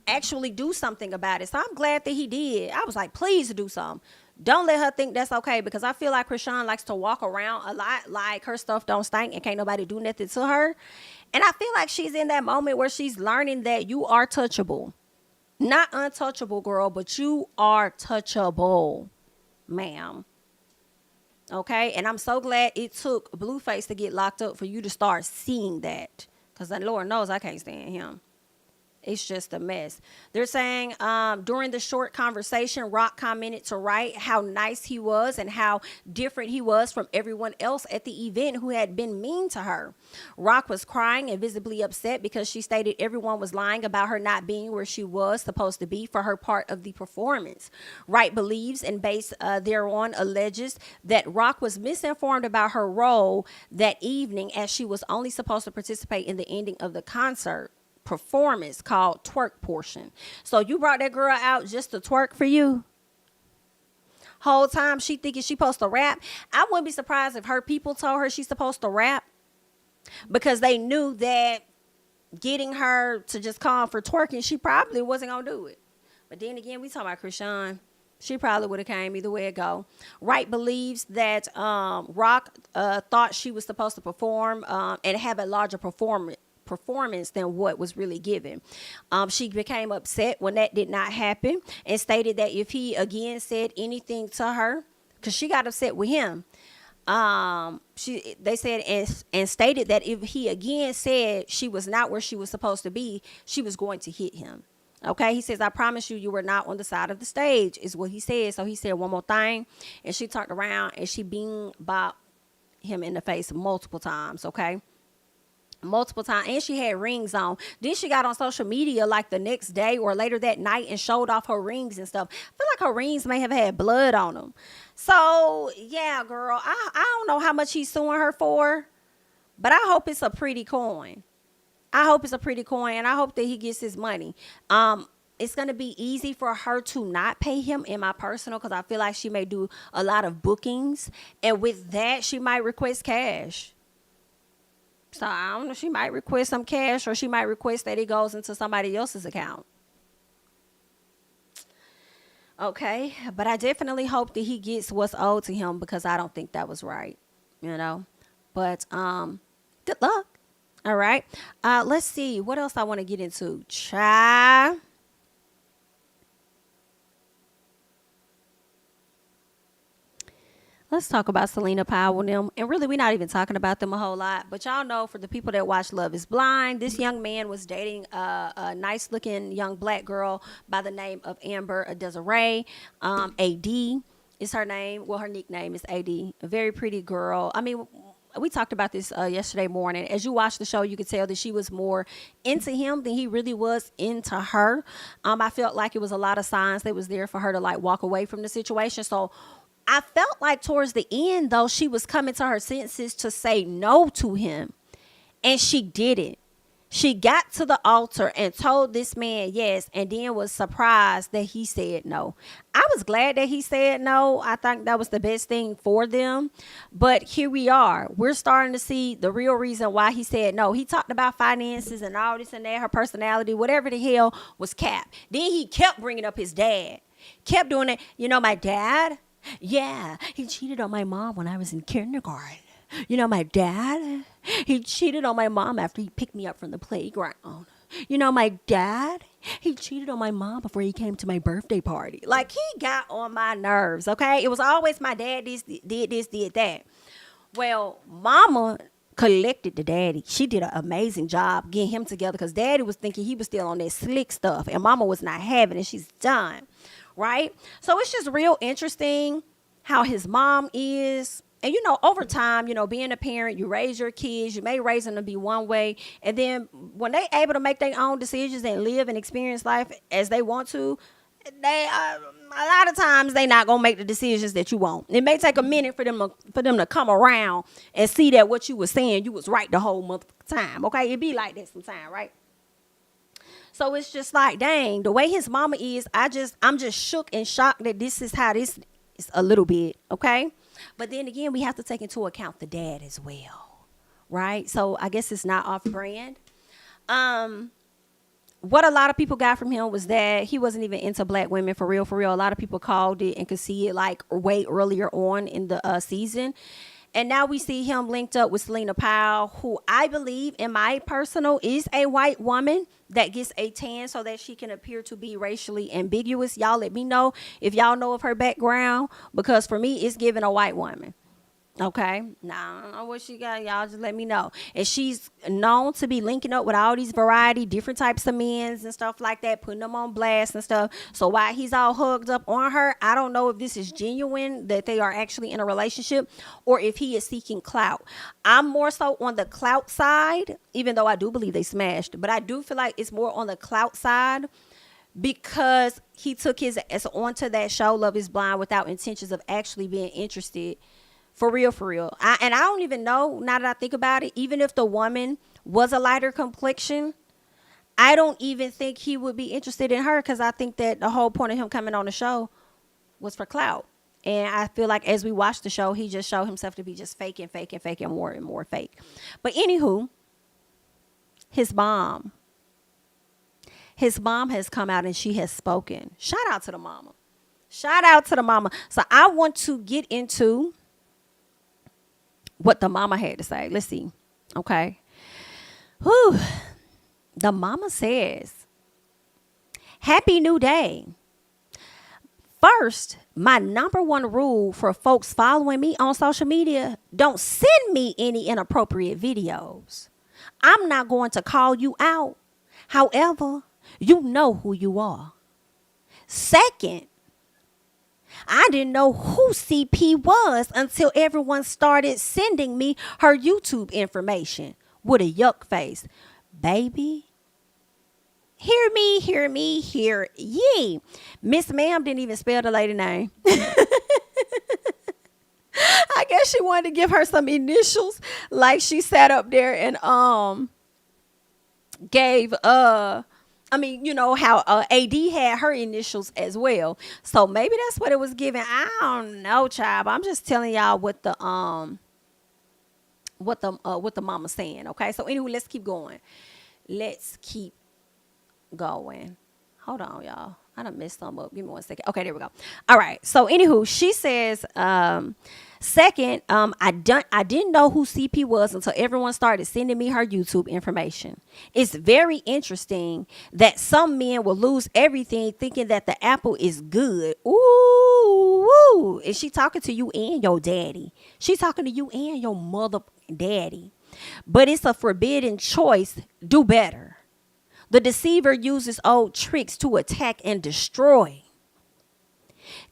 actually do something about it. So I'm glad that he did. I was like, please do something. Don't let her think that's okay because I feel like Krishan likes to walk around a lot like her stuff don't stink and can't nobody do nothing to her. And I feel like she's in that moment where she's learning that you are touchable. Not untouchable, girl, but you are touchable, ma'am. Okay? And I'm so glad it took Blueface to get locked up for you to start seeing that. Because the Lord knows I can't stand him. It's just a mess. They're saying during the short conversation, RHOP commented to Wright how nice he was and how different he was from everyone else at the event who had been mean to her. RHOP was crying and visibly upset because she stated everyone was lying about her not being where she was supposed to be for her part of the performance. Wright believes and based thereon alleges that RHOP was misinformed about her role that evening as she was only supposed to participate in the ending of the concert performance called twerk portion. So you brought that girl out just to twerk for you? Whole time she thinking she supposed to rap. I wouldn't be surprised if her people told her she's supposed to rap because they knew that getting her to just come for twerking, she probably wasn't gonna do it. But then again, we talking about Krishan. She probably would have came either way it go. Wright believes that Rock thought she was supposed to perform and have a larger performance than what was really given. She became upset when that did not happen and stated that if he again said anything to her, because she got upset with him, they said and stated that if he again said she was not where she was supposed to be, she was going to hit him. Okay, he says, I promise you, you were not on the side of the stage, is what he said. So he said one more thing, and she turned around and she bing bopped him in the face multiple times. Okay. Multiple times, and she had rings on. Then she got on social media like the next day or later that night and showed off her rings and stuff. I feel like her rings may have had blood on them. So yeah, girl, I don't know how much he's suing her for, but I hope it's a pretty coin. I hope it's a pretty coin, and I hope that he gets his money. It's going to be easy for her to not pay him in my personal, because I feel like she may do a lot of bookings, and with that she might request cash. So I don't know, she might request some cash, or she might request that it goes into somebody else's account. Okay, but I definitely hope that he gets what's owed to him, because I don't think that was right, you know. But good luck. All right. Let's see what else I want to get into. Let's talk about Selena Powell and them. And really, we're not even talking about them a whole lot. But y'all know, for the people that watch Love is Blind, this young man was dating a nice-looking young black girl by the name of Amber Desiree. AD is her name. Well, her nickname is AD. A very pretty girl. I mean, we talked about this yesterday morning. As you watch the show, you could tell that she was more into him than he really was into her. I felt like it was a lot of signs that was there for her to like walk away from the situation. So I felt like towards the end, though, she was coming to her senses to say no to him. And she didn't. She got to the altar and told this man yes, and then was surprised that he said no. I was glad that he said no. I think that was the best thing for them. But here we are. We're starting to see the real reason why he said no. He talked about finances and all this and that, her personality, whatever the hell was cap. Then he kept bringing up his dad. Kept doing it. You know, my dad, yeah, he cheated on my mom when I was in kindergarten. You know, my dad, he cheated on my mom after he picked me up from the playground. You know, my dad, he cheated on my mom before he came to my birthday party. Like, he got on my nerves, okay? It was always my dad did this, did that. Well, mama collected the daddy. She did an amazing job getting him together, because daddy was thinking he was still on that slick stuff, and mama was not having it. She's done, right? So it's just real interesting how his mom is. And, you know, over time, you know, being a parent, you raise your kids, you may raise them to be one way. And then when they able to make their own decisions and live and experience life as they want to, they a lot of times they not going to make the decisions that you want. It may take a minute for them to come around and see that what you was saying, you was right the whole month of time. Okay, it be like that sometime, right? So it's just like, dang, the way his mama is, I'm just shook and shocked that this is how this is a little bit, okay? But then again, we have to take into account the dad as well, right? So I guess it's not off brand. What a lot of people got from him was that he wasn't even into black women for real, for real. A lot of people called it and could see it like way earlier on in the season. And now we see him linked up with Selena Powell, who I believe, in my personal, is a white woman that gets a tan so that she can appear to be racially ambiguous. Y'all let me know if y'all know of her background, because for me, it's giving a white woman. Okay, now I don't know what she got. Y'all just let me know. And she's known to be linking up with all these variety, different types of men's and stuff like that, putting them on blast and stuff. So while he's all hugged up on her, I don't know if this is genuine, that they are actually in a relationship, or if he is seeking clout. I'm more so on the clout side, even though I do believe they smashed. But I do feel like it's more on the clout side, because he took his ass onto that show, Love is Blind, without intentions of actually being interested. For real, for real. And I don't even know, now that I think about it, even if the woman was a lighter complexion, I don't even think he would be interested in her, because I think that the whole point of him coming on the show was for clout. And I feel like as we watch the show, he just showed himself to be just faking more and more fake. But anywho, his mom has come out and she has spoken. Shout out to the mama. Shout out to the mama. So I want to get into what the mama had to say. Let's see. Okay. Whew. The mama says, "Happy New Day. First, my number one rule for folks following me on social media, don't send me any inappropriate videos. I'm not going to call you out. However, you know who you are. Second, I didn't know who CP was until everyone started sending me her YouTube information with a yuck face. Baby, hear me, hear ye. Miss Ma'am didn't even spell the lady name. I guess she wanted to give her some initials, like she sat up there and gave you know how AD had her initials as well. So maybe that's what it was given. I don't know, child. I'm just telling y'all what the mama's saying. Okay. So anyway, let's keep going. Hold on, y'all. I done messed some up. Give me 1 second. Okay, there we go. All right. So anywho, she says, second, I didn't know who CP was until everyone started sending me her YouTube information. It's very interesting that some men will lose everything thinking that the apple is good. Ooh, woo. Is she talking to you and your daddy? She's talking to you and your mother daddy. But it's a forbidden choice. Do better. The deceiver uses old tricks to attack and destroy.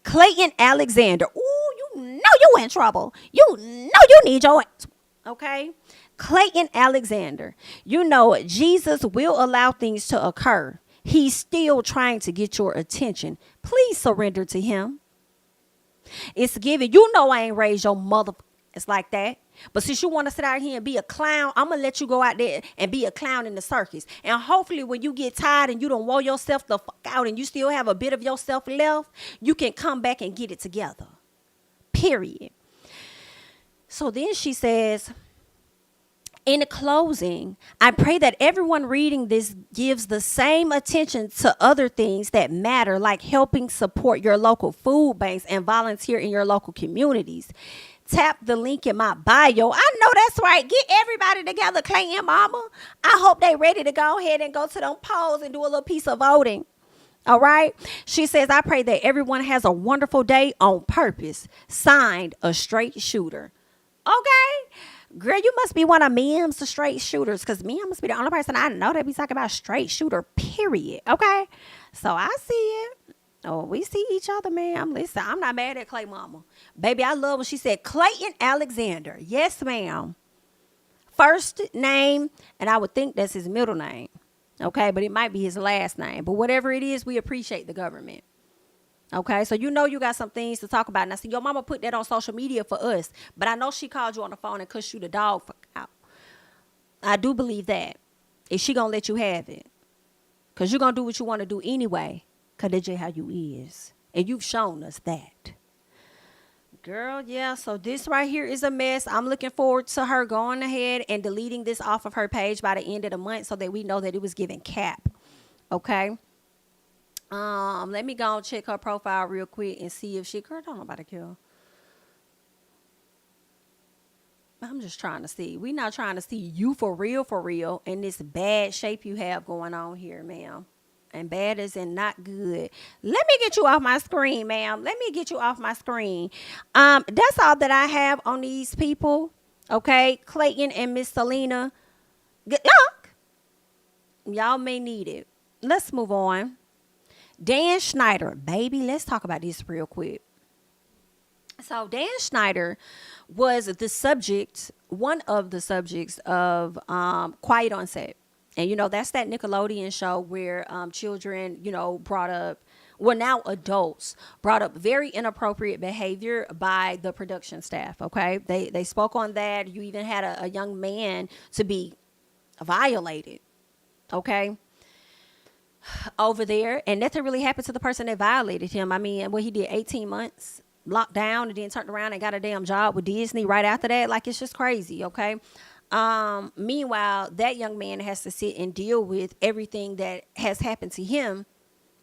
Clayton Alexander. Ooh, you know you in trouble. You know you need your ass. Okay? Clayton Alexander. You know Jesus will allow things to occur. He's still trying to get your attention. Please surrender to him. It's given. You know I ain't raised your mother. It's like that. But since you want to sit out here and be a clown, I'm going to let you go out there and be a clown in the circus. And hopefully when you get tired and you don't wore yourself the fuck out and you still have a bit of yourself left, you can come back and get it together. Period. So then she says, in closing, I pray that everyone reading this gives the same attention to other things that matter, like helping support your local food banks and volunteer in your local communities. Tap the link in my bio. I know that's right. Get everybody together, Clay and Mama. I hope they ready to go ahead and go to them polls and do a little piece of voting. All right. She says, I pray that everyone has a wonderful day on purpose. Signed, a straight shooter. Okay. Girl, you must be one of Mim's the straight shooters, because Mim must be the only person I know that be talking about straight shooter, period. Okay. So I see it. Oh, we see each other, ma'am. Listen, I'm not mad at Clay Mama. Baby, I love when she said Clayton Alexander. Yes, ma'am. First name, and I would think that's his middle name. Okay, but it might be his last name. But whatever it is, we appreciate the government. Okay, so you know you got some things to talk about. Now, see, your mama put that on social media for us, but I know she called you on the phone and cussed you the dog out. I do believe that. Is she going to let you have it? Because you're going to do what you want to do anyway. Because that's just how you is. And you've shown us that. Girl, yeah. So this right here is a mess. I'm looking forward to her going ahead and deleting this off of her page by the end of the month so that we know that it was given cap. Okay. Let me go and check her profile real quick and see if she, girl, don't nobody care. I'm just trying to see. We not trying to see you for real, in this bad shape you have going on here, ma'am. And bad as in not good. Let me get you off my screen, ma'am. Let me get you off my screen. That's all that I have on these people. Okay, Clayton and Miss Selena. Good luck. Y'all may need it. Let's move on. Dan Schneider, baby. Let's talk about this real quick. So Dan Schneider was the subject, one of the subjects of Quiet on Set. And, you know, that's that Nickelodeon show where children, you know, brought up, well, now adults brought up very inappropriate behavior by the production staff. OK, they spoke on that. You even had a young man to be violated. OK, over there. And nothing really happened to the person that violated him. I mean, what he did 18 months locked down and then turned around and got a damn job with Disney right after that. Like, it's just crazy. OK. Meanwhile, that young man has to sit and deal with everything that has happened to him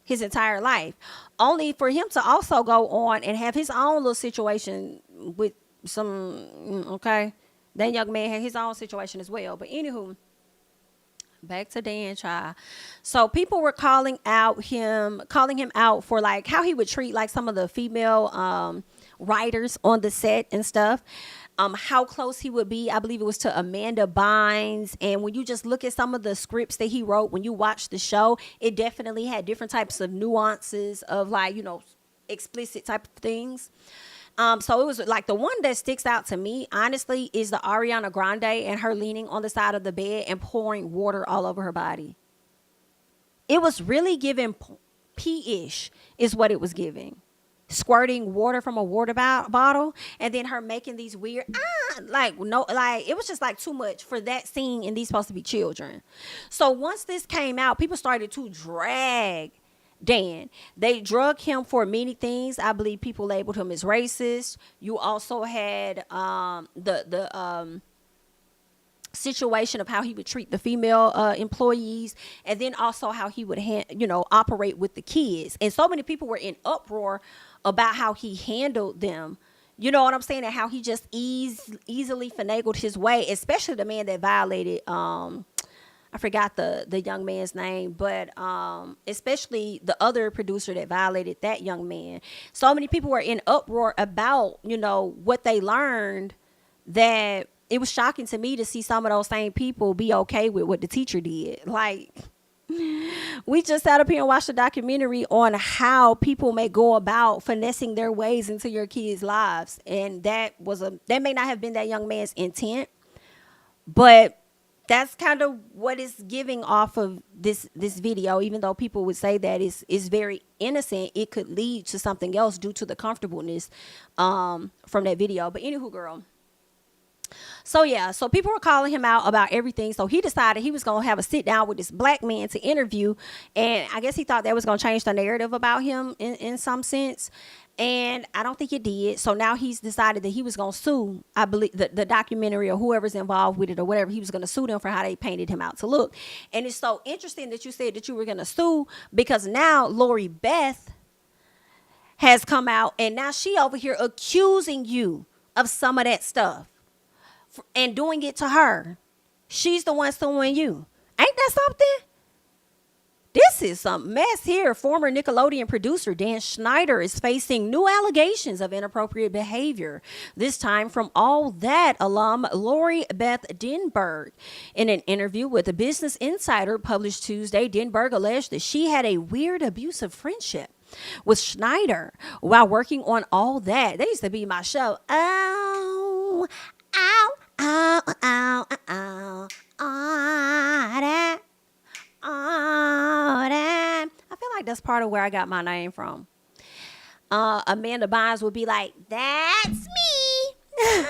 his entire life, only for him to also go on and have his own little situation with some, okay, that young man had his own situation as well. But anywho, back to Dan, child. So people were calling him out for like how he would treat like some of the female writers on the set and stuff. How close he would be. I believe it was to Amanda Bynes. And when you just look at some of the scripts that he wrote, when you watch the show, it definitely had different types of nuances of like, you know, explicit type of things. So it was like the one that sticks out to me, honestly, is the Ariana Grande and her leaning on the side of the bed and pouring water all over her body. It was really giving pee-ish is what it was giving. Squirting water from a water bottle, and then her making these weird like it was just like too much for that scene, and these supposed to be children. So once this came out, people started to drag Dan. They drug him for many things. I believe people labeled him as racist. You also had the situation of how he would treat the female employees, and then also how he would operate with the kids. And so many people were in uproar about how he handled them. You know what I'm saying? And how he just easily finagled his way, especially the man that violated, I forgot the young man's name, but especially the other producer that violated that young man. So many people were in uproar about, you know, what they learned, that it was shocking to me to see some of those same people be okay with what the teacher did. Like, we just sat up here and watched a documentary on how people may go about finessing their ways into your kids' lives. And that may not have been that young man's intent, but that's kind of what is giving off of this video. Even though people would say that is very innocent, it could lead to something else due to the comfortableness from that video. But anywho, girl. So yeah, so people were calling him out about everything. So he decided he was going to have a sit down with this black man to interview. And I guess he thought that was going to change the narrative about him in some sense. And I don't think it did. So now he's decided that he was going to sue, I believe, the documentary or whoever's involved with it or whatever. He was going to sue them for how they painted him out to look. And it's so interesting that you said that you were going to sue, because now Lori Beth has come out and now she over here accusing you of some of that stuff and doing it to her. She's the one suing you. Ain't that something? This is some mess here. Former Nickelodeon producer Dan Schneider is facing new allegations of inappropriate behavior, this time from All That alum Lori Beth Denberg. In an interview with a Business Insider published Tuesday, Denberg alleged that she had a weird, abusive friendship with Schneider while working on All That. That used to be my show. Oh, ow, ow, ow, ow, ow, that. Oh, that. I feel like that's part of where I got my name from. Amanda Bynes would be like, "That's me."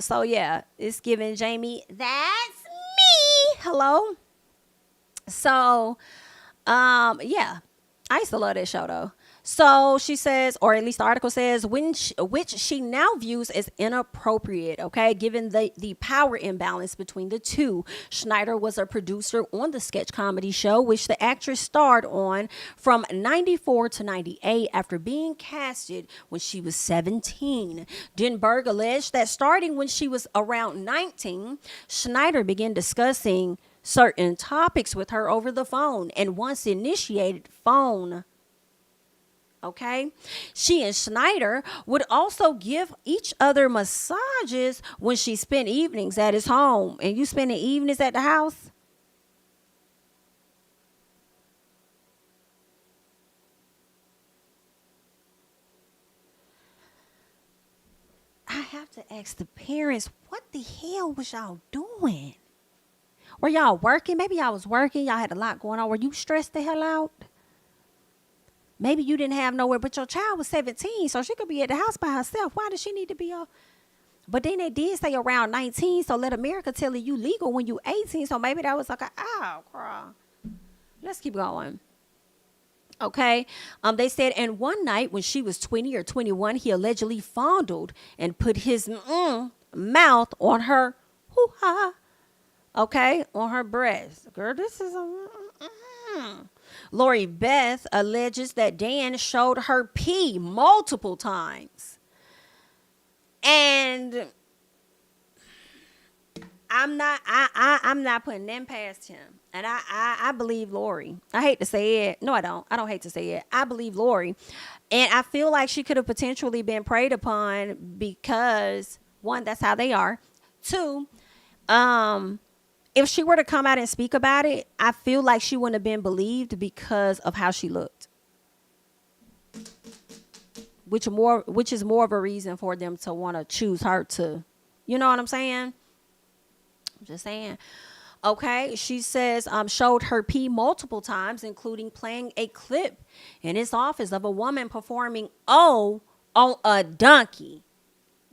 So yeah, it's giving Jami, "That's me." Hello. So, yeah. I used to love that show though. So she says, or at least the article says, which she now views as inappropriate, okay, given the power imbalance between the two. Schneider was a producer on the sketch comedy show, which the actress starred on from 94 to 98 after being casted when she was 17. Denberg alleged that starting when she was around 19, Schneider began discussing certain topics with her over the phone and once initiated phone. Okay. She and Schneider would also give each other massages when she spent evenings at his home. And you spending evenings at the house? I have to ask the parents, what the hell was y'all doing? Were y'all working? Maybe y'all was working. Y'all had a lot going on. Were you stressed the hell out? Maybe you didn't have nowhere, but your child was 17, so she could be at the house by herself. Why does she need to be up? But then they did say around 19, so let America tell you legal when you 18. So maybe that was like ow, girl. Let's keep going. Okay. They said, and one night when she was 20 or 21, he allegedly fondled and put his mouth on her hoo-ha. Okay, on her breast. Girl, this is a... Lori Beth alleges that Dan showed her pee multiple times. And I'm not putting them past him. And I believe Lori. I hate to say it. No, I don't. I don't hate to say it. I believe Lori. And I feel like she could have potentially been preyed upon because, one, that's how they are. Two, if she were to come out and speak about it, I feel like she wouldn't have been believed because of how she looked. Which is more of a reason for them to want to choose her to, you know what I'm saying? I'm just saying. Okay, she says showed her pee multiple times, including playing a clip in his office of a woman performing on a donkey.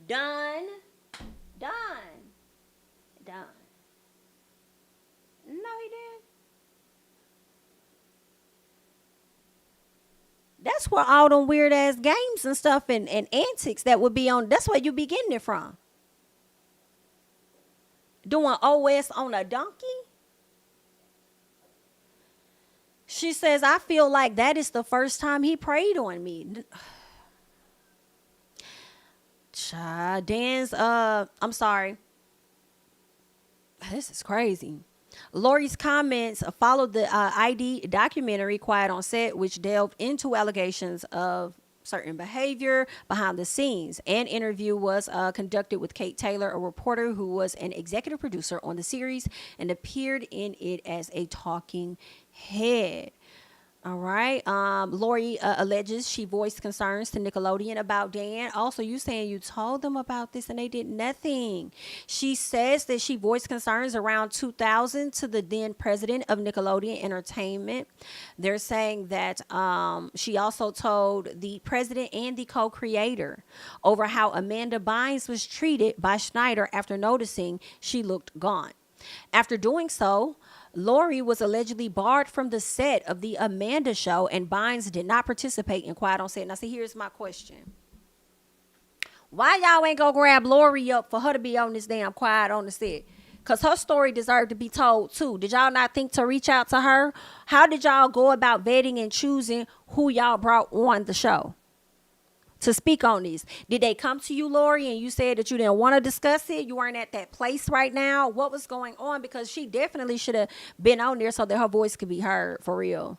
Done. No, he didn't. That's where all them weird ass games and stuff and antics that would be on. That's where you be getting it from. Doing OS on a donkey. She says, I feel like that is the first time he preyed on me. Dan's, I'm sorry. This is crazy. Lori's comments followed the ID documentary Quiet on Set, which delved into allegations of certain behavior behind the scenes. An interview was conducted with Kate Taylor, a reporter who was an executive producer on the series and appeared in it as a talking head. All right. Lori alleges she voiced concerns to Nickelodeon about Dan. Also, you saying you told them about this and they did nothing. She says that she voiced concerns around 2000 to the then president of Nickelodeon Entertainment. They're saying that she also told the president and the co-creator over how Amanda Bynes was treated by Schneider after noticing she looked gaunt. After doing so, Lori was allegedly barred from the set of the Amanda show, and Bynes did not participate in Quiet on Set. Now, see, here's my question. Why y'all ain't gonna grab Lori up for her to be on this damn Quiet on the Set? Because her story deserved to be told, too. Did y'all not think to reach out to her? How did y'all go about vetting and choosing who y'all brought on the show to speak on this? Did they come to you, Lori, and you said that you didn't want to discuss it? You weren't at that place right now. What was going on? Because she definitely should have been on there so that her voice could be heard for real.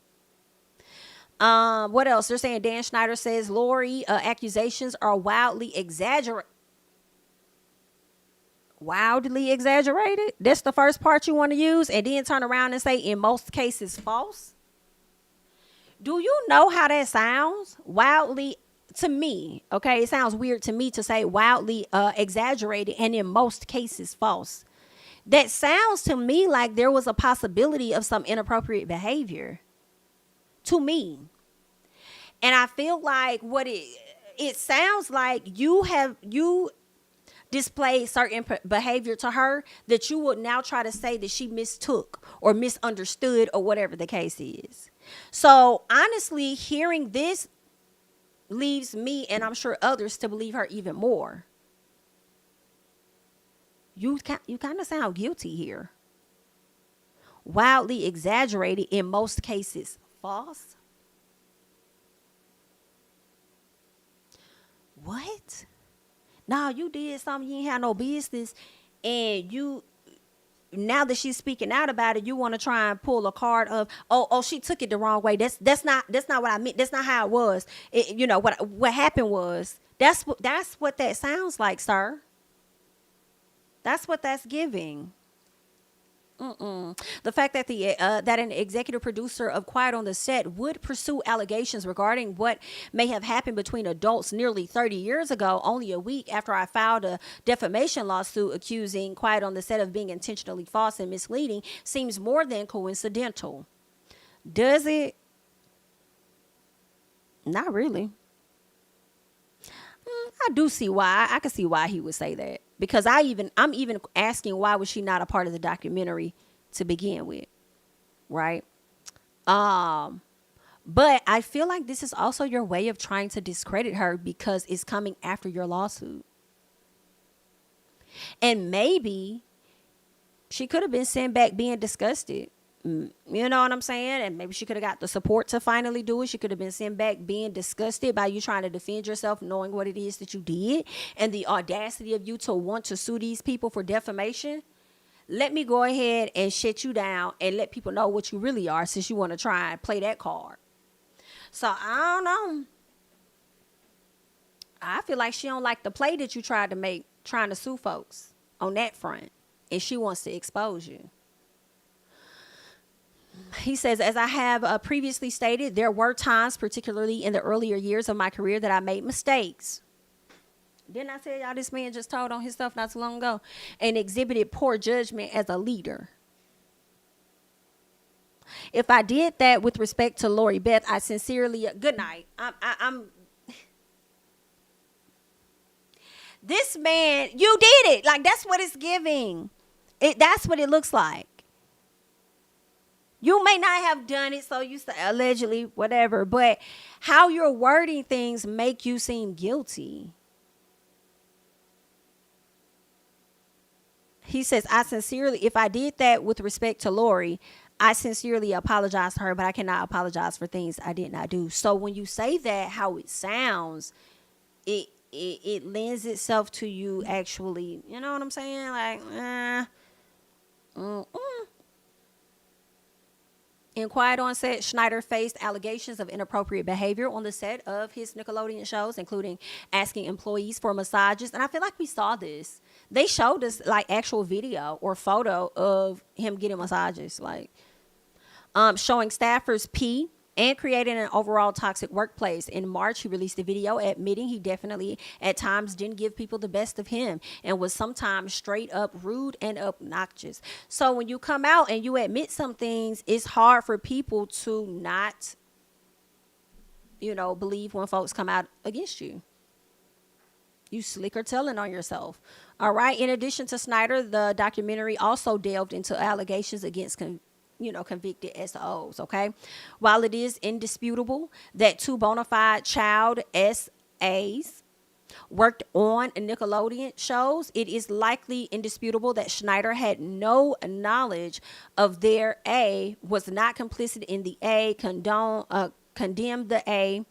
What else? They're saying Dan Schneider says Lori accusations are wildly exaggerated. Wildly exaggerated? That's the first part you want to use, and then turn around and say in most cases false? Do you know how that sounds? Wildly, to me, okay, it sounds weird to me to say wildly exaggerated and in most cases false. That sounds to me like there was a possibility of some inappropriate behavior. To me. And I feel like what it sounds like you displayed certain behavior to her that you would now try to say that she mistook or misunderstood or whatever the case is. So honestly, hearing this leaves me, and I'm sure others, to believe her even more. You kind of sound guilty here. Wildly exaggerated, in most cases false. What? Nah, you did something you ain't had no business, and you, now that she's speaking out about it, you want to try and pull a card of, oh, she took it the wrong way. That's not what I meant. That's not how it was. What happened was, that's what that sounds like, sir. That's what that's giving. The fact that that an executive producer of Quiet on the Set would pursue allegations regarding what may have happened between adults nearly 30 years ago, only a week after I filed a defamation lawsuit accusing Quiet on the Set of being intentionally false and misleading, seems more than coincidental. Does it? Not really. I do see why. I can see why he would say that, because I'm even asking, why was she not a part of the documentary to begin with, right? But I feel like this is also your way of trying to discredit her, because it's coming after your lawsuit. And maybe she could have been sent back being disgusted. You know what I'm saying? And maybe she could have got the support to finally do it. She could have been sent back being disgusted by you trying to defend yourself, knowing what it is that you did, and the audacity of you to want to sue these people for defamation. Let me go ahead and shut you down and let people know what you really are, since you want to try and play that card. So I don't know. I feel like she don't like the play that you tried to make, trying to sue folks on that front, and she wants to expose you. He says, as I have previously stated, there were times, particularly in the earlier years of my career, that I made mistakes. Didn't I tell y'all this man just told on his stuff not too long ago, and exhibited poor judgment as a leader? If I did that with respect to Lori Beth, I sincerely, good night. I'm this man, you did it. Like, that's what it's giving. That's what it looks like. You may not have done it, so you say allegedly, whatever, but how you're wording things make you seem guilty. He says, if I did that with respect to Lori, I sincerely apologize to her, but I cannot apologize for things I did not do. So when you say that, how it sounds, it lends itself to you actually, you know what I'm saying? Like, In Quiet on Set, Schneider faced allegations of inappropriate behavior on the set of his Nickelodeon shows, including asking employees for massages. And I feel like we saw this. They showed us like actual video or photo of him getting massages, like showing staffers pee and creating an overall toxic workplace. In March, he released a video admitting he definitely at times didn't give people the best of him and was sometimes straight up rude and obnoxious. So when you come out and you admit some things, it's hard for people to not, believe when folks come out against you. You slicker telling on yourself. All right. In addition to Schneider, the documentary also delved into allegations against convicted SOs, okay? While it is indisputable that two bona fide child SAs worked on Nickelodeon shows, it is likely indisputable that Schneider had no knowledge of their A, was not complicit in the A, condemned the A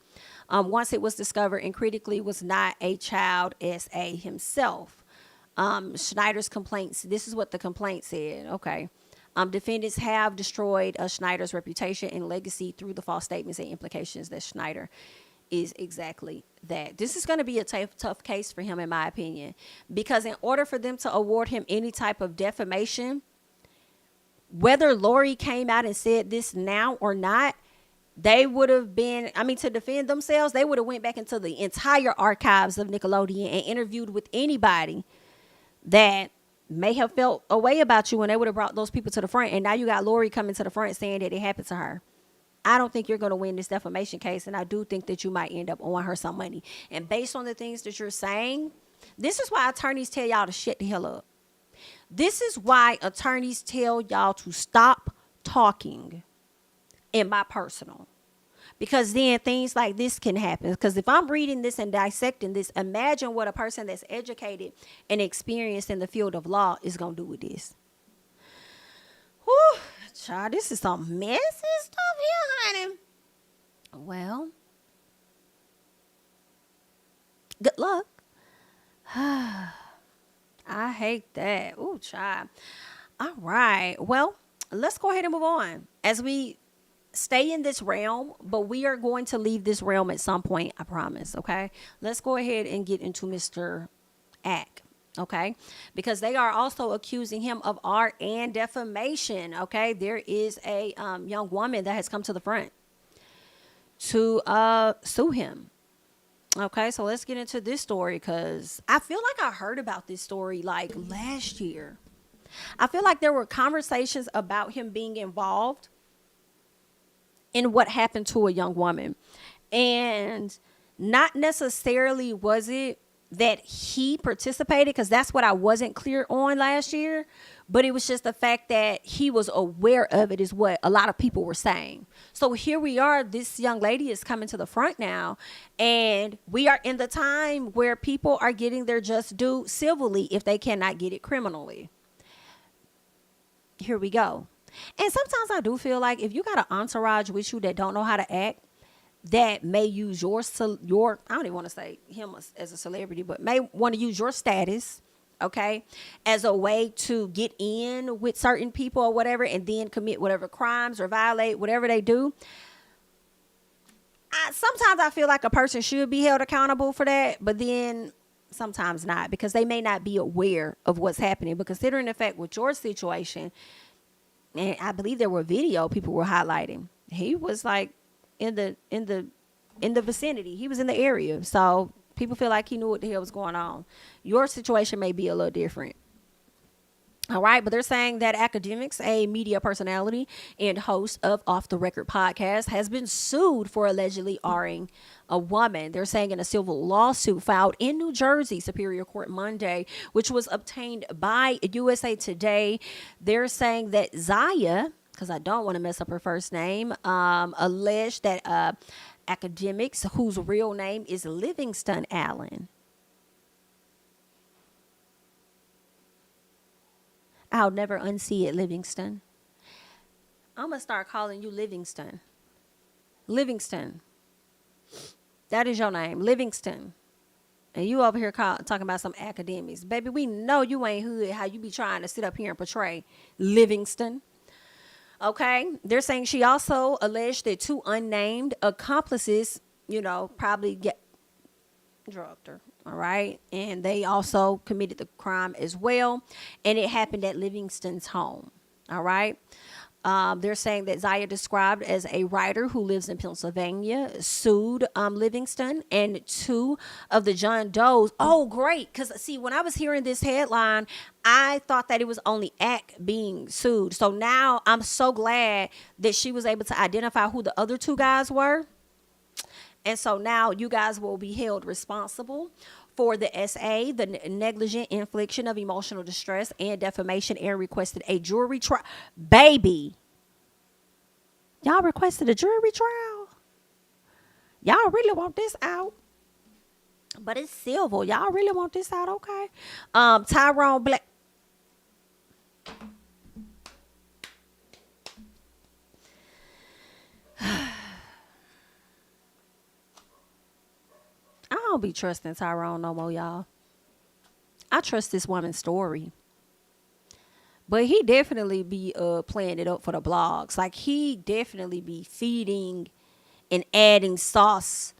once it was discovered, and critically was not a child SA himself. Schneider's complaints, this is what the complaint said, okay? Defendants have destroyed Schneider's reputation and legacy through the false statements and implications that Schneider is exactly that. This is going to be a tough case for him, in my opinion, because in order for them to award him any type of defamation, whether Lori came out and said this now or not, they would have been, to defend themselves, they would have went back into the entire archives of Nickelodeon and interviewed with anybody that may have felt a way about you, and they would have brought those people to the front. And now you got Lori coming to the front saying that it happened to her. I don't think you're going to win this defamation case, and I do think that you might end up owing her some money. And based on the things that you're saying, this is why attorneys tell y'all to shut the hell up. This is why attorneys tell y'all to stop talking in my personal. Because then things like this can happen. Because if I'm reading this and dissecting this, imagine what a person that's educated and experienced in the field of law is going to do with this. Whew, child, this is some messy stuff here, honey. Well, good luck. I hate that. Ooh, child. All right. Well, let's go ahead and move on. As we stay in this realm, but we are going to leave this realm at some point, I promise, okay? Let's go ahead and get into Mr. Ack, okay? Because they are also accusing him of art and defamation, okay? There is a young woman that has come to the front to sue him. Okay, so let's get into this story because I feel like I heard about this story like last year. I feel like there were conversations about him being involved in what happened to a young woman. And not necessarily was it that he participated, because that's what I wasn't clear on last year. But it was just the fact that he was aware of it is what a lot of people were saying. So here we are. This young lady is coming to the front now. And we are in the time where people are getting their just due civilly if they cannot get it criminally. Here we go. And sometimes I do feel like if you got an entourage with you that don't know how to act, that may use your I don't even want to say him as a celebrity, but may want to use your status, okay, as a way to get in with certain people or whatever, and then commit whatever crimes or violate whatever they do. Sometimes I feel like a person should be held accountable for that, but then sometimes not, because they may not be aware of what's happening. But considering the fact with your situation, and I believe there were video people were highlighting, he was like in the vicinity. He was in the area. So people feel like he knew what the hell was going on. Your situation may be a little different. All right, but they're saying that Academics, a media personality and host of Off the Record podcast, has been sued for allegedly R-ing a woman. They're saying in a civil lawsuit filed in New Jersey Superior Court Monday, which was obtained by USA Today. They're saying that Zaya, because I don't want to mess up her first name, alleged that Academics, whose real name is Livingston Allen. I'll never unsee it, Livingston. I'm going to start calling you Livingston. Livingston. That is your name, Livingston. And you over here talking about some academics. Baby, we know you ain't hood, how you be trying to sit up here and portray Livingston. Okay. They're saying she also alleged that two unnamed accomplices, probably drugged her. All right. And they also committed the crime as well. And it happened at Livingston's home. All right. They're saying that Zaya, described as a writer who lives in Pennsylvania, sued Livingston and two of the John Does. Oh, great. Because, see, when I was hearing this headline, I thought that it was only Ack being sued. So now I'm so glad that she was able to identify who the other two guys were. And so now you guys will be held responsible for the SA, the negligent infliction of emotional distress and defamation, and requested a jury trial. Baby, y'all requested a jury trial? Y'all really want this out? But it's civil. Y'all really want this out? Okay. Tyrone Black. I don't be trusting Tyrone no more, y'all. I trust this woman's story. But he definitely be playing it up for the blogs. Like, he definitely be feeding and adding sauce.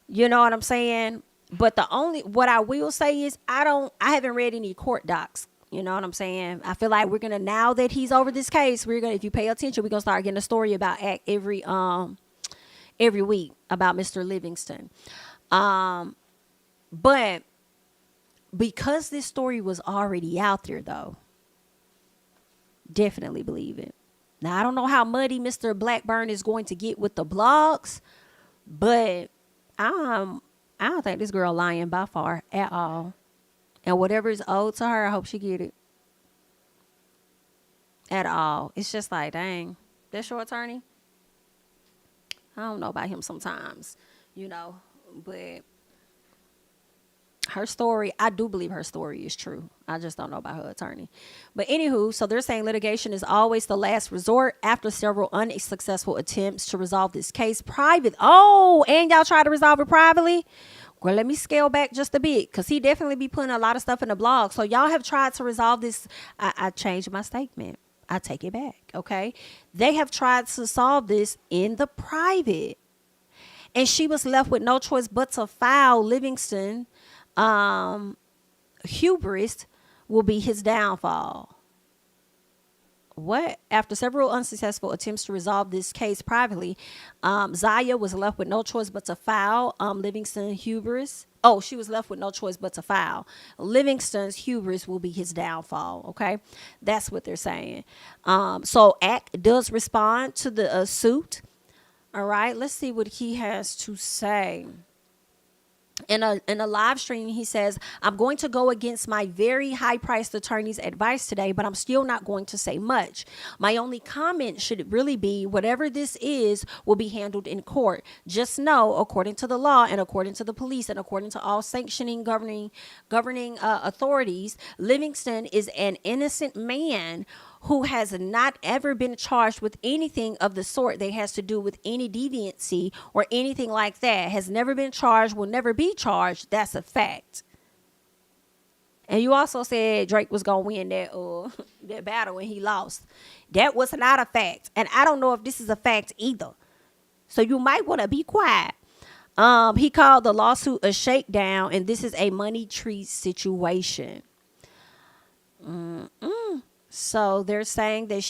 You know what I'm saying? But what I will say is I haven't read any court docs. You know what I'm saying? I feel like we're going to, now that he's over this case, if you pay attention, we're going to start getting a story about Act every week about Mr. Livingston. But because this story was already out there, though, definitely believe it. Now, I don't know how muddy Mr. Blackburn is going to get with the blogs, but I don't think this girl lying by far at all. And whatever is owed to her, I hope she get it. At all. It's just like, dang, that's your attorney? I don't know about him sometimes, you know, but her story, I do believe her story is true. I just don't know about her attorney. But anywho, so they're saying litigation is always the last resort after several unsuccessful attempts to resolve this case private. Oh, and y'all try to resolve it privately? Well, let me scale back just a bit, because he definitely be putting a lot of stuff in the blog. So y'all have tried to resolve this. I changed my statement. I take it back, okay? They have tried to solve this in the private. And she was left with no choice but to file Livingston. Hubris will be his downfall. What? After several unsuccessful attempts to resolve this case privately, Zaya was left with no choice but to file Livingston hubris. Oh, she was left with no choice but to file. Livingston's hubris will be his downfall. Okay, that's what they're saying. So ACT does respond to the suit. All right, let's see what he has to say. In a live stream, he says, I'm going to go against my very high-priced attorney's advice today, but I'm still not going to say much. My only comment should really be whatever this is will be handled in court. Just know, according to the law and according to the police and according to all sanctioning governing authorities, Livingston is an innocent man who has not ever been charged with anything of the sort that has to do with any deviancy or anything like that. Has never been charged, will never be charged. That's a fact. And you also said Drake was going to win that battle and he lost. That was not a fact. And I don't know if this is a fact either. So you might want to be quiet. He called the lawsuit a shakedown, and this is a money tree situation. So they're saying that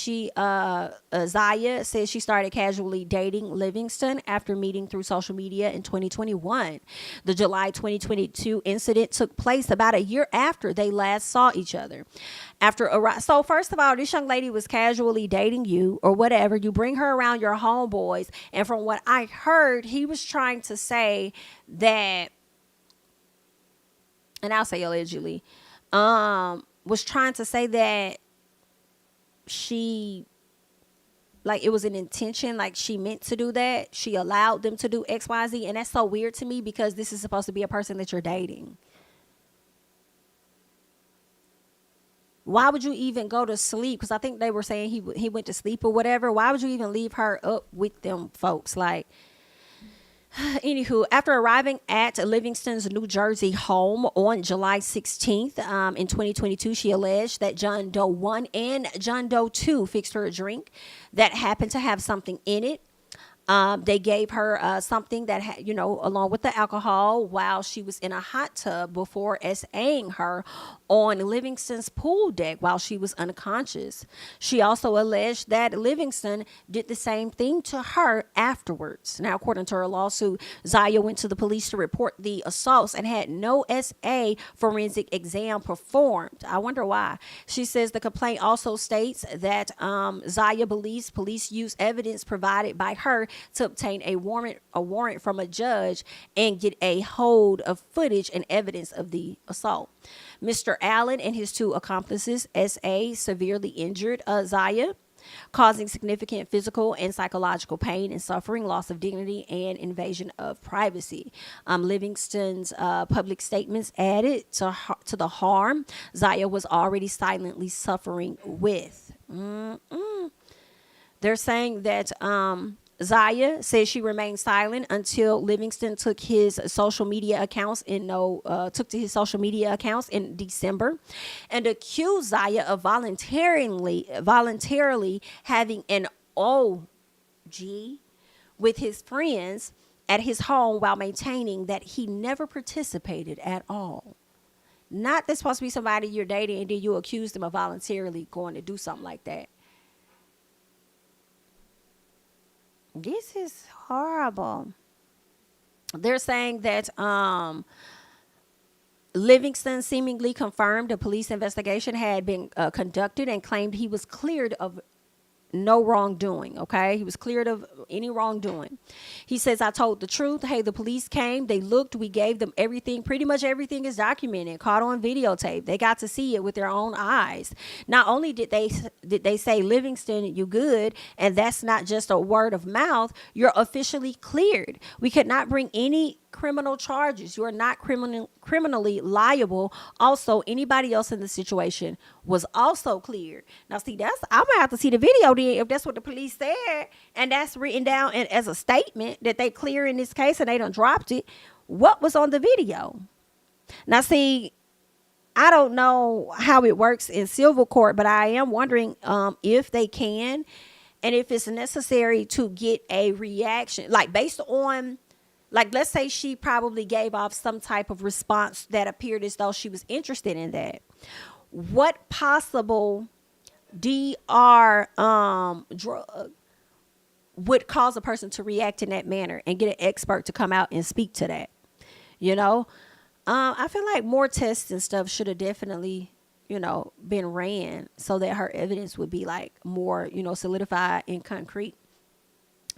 Zaya says she started casually dating Livingston after meeting through social media in 2021. The July 2022 incident took place about a year after they last saw each other. So first of all, this young lady was casually dating you or whatever. You bring her around your homeboys. And from what I heard, he was trying to say that, and I'll say allegedly, was trying to say that she, like, it was an intention, like she meant to do that. She allowed them to do XYZ. And that's so weird to me because this is supposed to be a person that you're dating. Why would you even go to sleep? Because I think they were saying he went to sleep or whatever. Why would you even leave her up with them folks? Like, anywho, after arriving at Livingston's New Jersey home on July 16th in 2022, she alleged that John Doe 1 and John Doe 2 fixed her a drink that happened to have something in it. They gave her something that had, along with the alcohol while she was in a hot tub before SAing her on Livingston's pool deck while she was unconscious. She also alleged that Livingston did the same thing to her afterwards. Now, according to her lawsuit, Zaya went to the police to report the assaults and had no SA forensic exam performed. I wonder why. She says the complaint also states that Zaya believes police used evidence provided by her to obtain a warrant from a judge and get a hold of footage and evidence of the assault. Mr. Allen and his two accomplices, SA, severely injured Zaya, causing significant physical and psychological pain and suffering, loss of dignity, and invasion of privacy. Livingston's public statements added to the harm Zaya was already silently suffering with. They're saying that Zaya says she remained silent until Livingston took to his social media accounts in December and accused Zaya of voluntarily having an OG with his friends at his home while maintaining that he never participated at all. Not that's supposed to be somebody you're dating and then you accuse them of voluntarily going to do something like that. This is horrible. They're saying that Livingston seemingly confirmed a police investigation had been conducted and claimed he was cleared of no wrongdoing, okay? He was cleared of any wrongdoing. He says, I told the truth. Hey, the police came. They looked. We gave them everything. Pretty much everything is documented, caught on videotape. They got to see it with their own eyes. Not only did they say, Livingston, you good, and that's not just a word of mouth, you're officially cleared. We could not bring any criminal charges. You are not criminally liable. Also, anybody else in the situation was also cleared. Now, see, I'm gonna have to see the video then if that's what the police said, and that's written down as a statement that they clear in this case and they done dropped it. What was on the video? Now, see, I don't know how it works in civil court, but I am wondering if they can, and if it's necessary to get a reaction, like based on, like, let's say she probably gave off some type of response that appeared as though she was interested in that. What possible DR drug would cause a person to react in that manner and get an expert to come out and speak to that? You know, I feel like more tests and stuff should have definitely, been ran so that her evidence would be like more, solidified and concrete.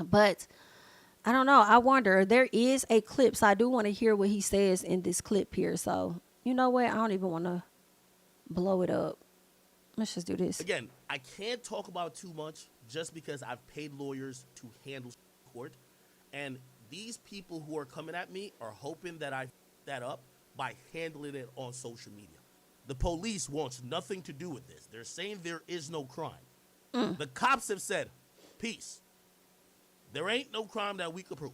But I don't know. I wonder. There is a clip, so I do want to hear what he says in this clip here. So, you know what? I don't even want to blow it up. Let's just do this. Again, I can't talk about too much just because I've paid lawyers to handle court. And these people who are coming at me are hoping that I f that up by handling it on social media. The police wants nothing to do with this. They're saying there is no crime. The cops have said, peace. There ain't no crime that we could prove.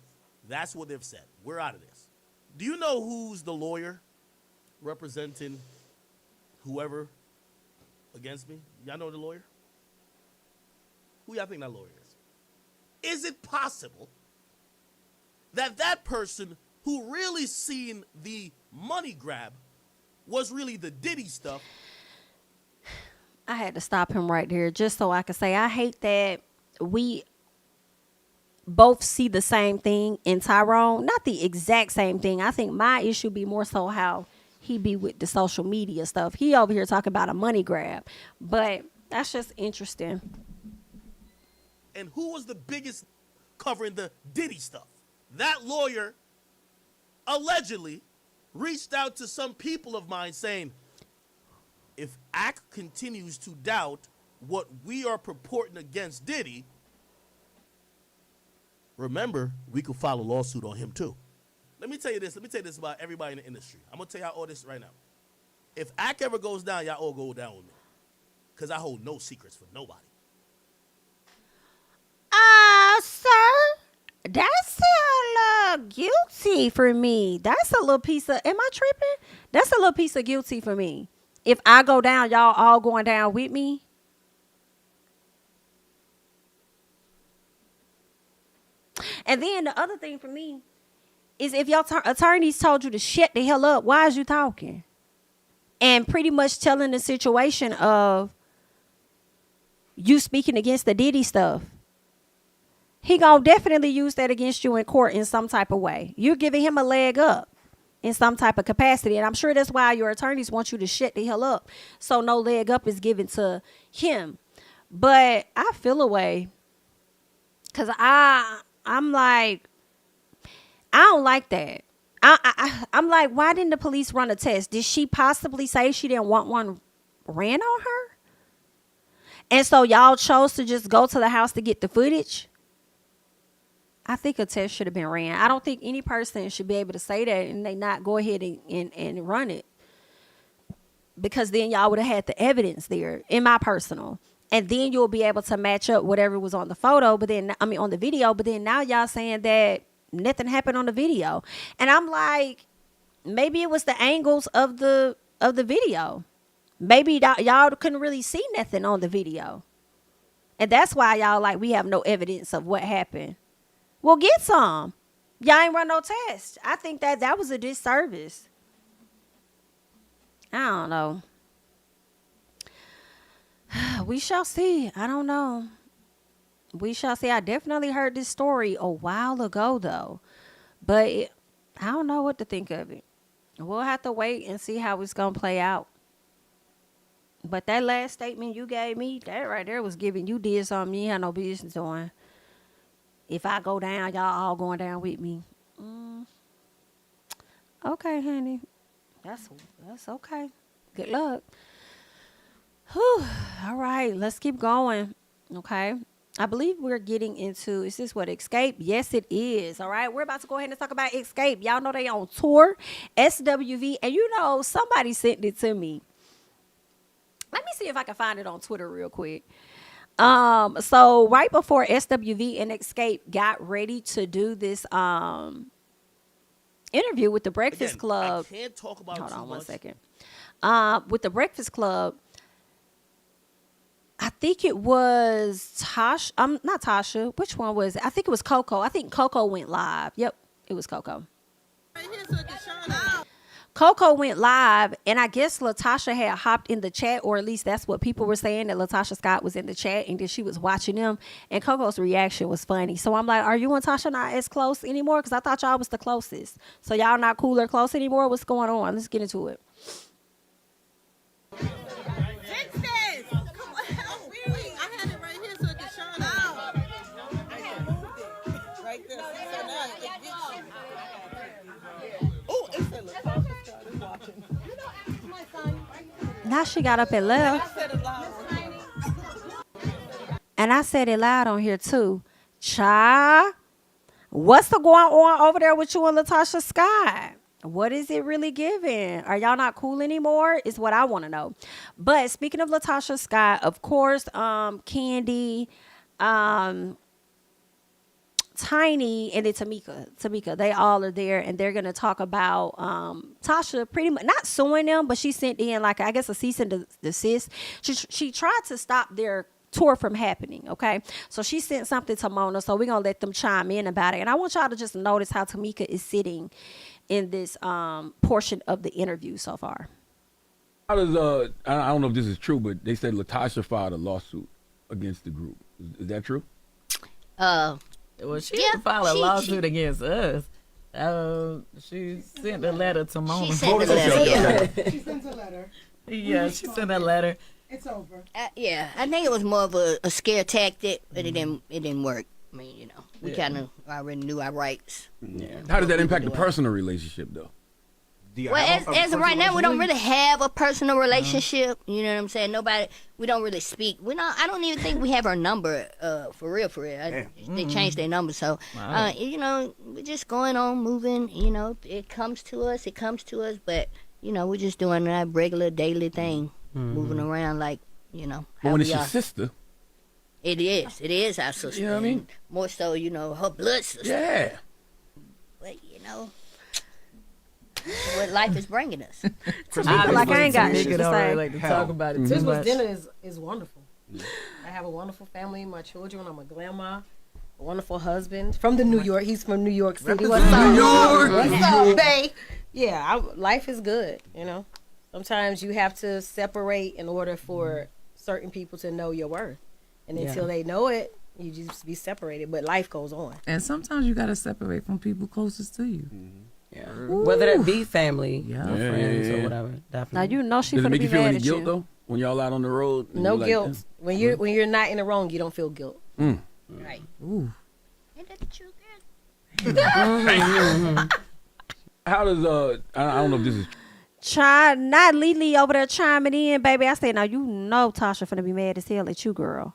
That's what they've said. We're out of this. Do you know who's the lawyer representing whoever against me? Y'all know the lawyer? Who y'all think that lawyer is? Is it possible that that person who really seen the money grab was really the Diddy stuff? I had to stop him right there just so I could say I hate that we both see the same thing in Tyrone. Not the exact same thing. I think my issue be more so how he be with the social media stuff. He over here talking about a money grab. But that's just interesting. And who was the biggest covering the Diddy stuff? That lawyer allegedly reached out to some people of mine saying, if ACT continues to doubt what we are purporting against Diddy, remember, we could file a lawsuit on him too. Let me tell you this. Let me tell you this about everybody in the industry. I'm going to tell y'all all this right now. If ACT ever goes down, y'all all go down with me. Because I hold no secrets for nobody. Sir, that's a little guilty for me. That's a little piece of, am I tripping? That's a little piece of guilty for me. If I go down, y'all all going down with me? And then the other thing for me is if your attorneys told you to shut the hell up, why is you talking? And pretty much telling the situation of you speaking against the Diddy stuff. He gonna definitely use that against you in court in some type of way. You're giving him a leg up in some type of capacity. And I'm sure that's why your attorneys want you to shut the hell up. So no leg up is given to him. But I feel a way. Because I'm like, I don't like that. I'm like, why didn't the police run a test? Did she possibly say she didn't want one ran on her? And so y'all chose to just go to the house to get the footage? I think a test should have been ran. I don't think any person should be able to say that and they not go ahead and run it. Because then y'all would have had the evidence there, in my personal. And then you'll be able to match up whatever was on the photo, on the video. But then now y'all saying that nothing happened on the video. And I'm like, maybe it was the angles of the video. Maybe y'all couldn't really see nothing on the video. And that's why y'all like, we have no evidence of what happened. Well, get some. Y'all ain't run no test. I think that was a disservice. I don't know. We shall see. I don't know. We shall see. I definitely heard this story a while ago, though. But I don't know what to think of it. We'll have to wait and see how it's going to play out. But that last statement you gave me, that right there was giving you did something you had no business doing. If I go down, y'all all going down with me. Okay, honey. That's okay. Good luck. Whew. All right, let's keep going. Okay. I believe we're getting into, is this what, Escape? Yes, it is. All right. We're about to go ahead and talk about Escape. Y'all know they on tour, SWV. And you know, somebody sent it to me. Let me see if I can find it on Twitter real quick. So right before SWV and Escape got ready to do this interview with the Breakfast Again, Club. I can't talk about Hold too on one much. second. With the Breakfast Club, I think it was Tosh. Not Tasha. Which one was it? I think it was Coco. I think Coco went live. Yep, it was Coco. Coco went live, and I guess Latasha had hopped in the chat, or at least that's what people were saying, that Latasha Scott was in the chat, and then she was watching them, and Coco's reaction was funny. So I'm like, are you and Tasha not as close anymore? Because I thought y'all was the closest. So y'all not cool or close anymore? What's going on? Let's get into it. Now she got up and left. And I said it loud on here too. Cha, what's the going on over there with you and Latasha Scott? What is it really giving? Are y'all not cool anymore? Is what I want to know. But speaking of Latasha Scott, of course, Kandi, Tiny, and then Tamika, they all are there, and they're gonna talk about Tasha pretty much not suing them, but she sent in like, I guess, a cease and desist. She tried to stop their tour from happening. Okay, so she sent something to Mona, so we're gonna let them chime in about it. And I want y'all to just notice how Tamika is sitting in this portion of the interview so far. How does I don't know if this is true, but they said Latasha filed a lawsuit against the group. Is that true? Well, she didn't file a lawsuit against us. She sent a letter to Mona. She sent a letter. She sent a letter. Yeah, she sent a letter. It's over. Yeah, I think it was more of a scare tactic, but it didn't work. I mean, you know, we kind of already knew our rights. Yeah. How does that impact the personal relationship, though? Well, as of right now, we don't really have a personal relationship. You know what I'm saying? We don't really speak. I don't even think we have our number, for real. They changed their number. So, you know, we're just going on, moving. You know, it comes to us, but, you know, we're just doing that regular daily thing, moving around like, you know. But when it's your sister. It is our sister. You know what I mean? More so, you know, her blood sister. Yeah. But, you know, what life is bringing us. Like I ain't got shit to say. Like to talk about it too This much. dinner is wonderful. I have a wonderful family, my children. I'm a grandma, a wonderful husband from the New York. He's from New York City. What's up? New York. What's up, babe? Yeah, life is good. You know, sometimes you have to separate in order for certain people to know your worth, and until they know it, you just be separated. But life goes on. And sometimes you got to separate from people closest to you. Yeah. Whether that be family, friends, Yeah. or whatever. Now Definitely. you know she Does it finna make be you feel mad any at guilt, you. though, when y'all out on the road? and No you like, guilt. When you're not in the wrong, you don't feel guilt. Right. Ooh. Ain't that the truth, girl? How does I don't know if this is Not Lily over there chiming in, baby. I said, now you know Tasha finna be mad as hell at you, girl.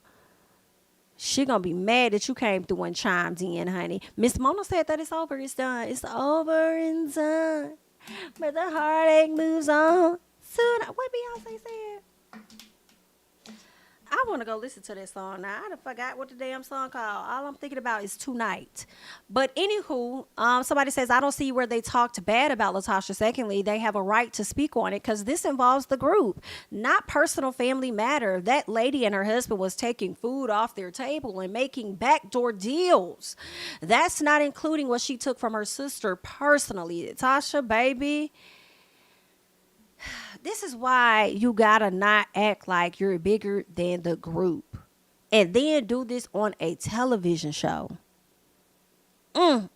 She gonna be mad that you came through and chimed in, honey. Miss Mona said that it's over, it's done. It's over and done. But the heartache moves on. Soon, what Beyonce said? I want to go listen to that song now. I done forgot what the damn song called. All I'm thinking about is Tonight. But anywho, somebody says, I don't see where they talked bad about Latasha. Secondly, they have a right to speak on it because this involves the group, not personal family matter. That lady and her husband was taking food off their table and making backdoor deals. That's not including what she took from her sister personally. Tasha, baby. This is why you gotta not act like you're bigger than the group and then do this on a television show. And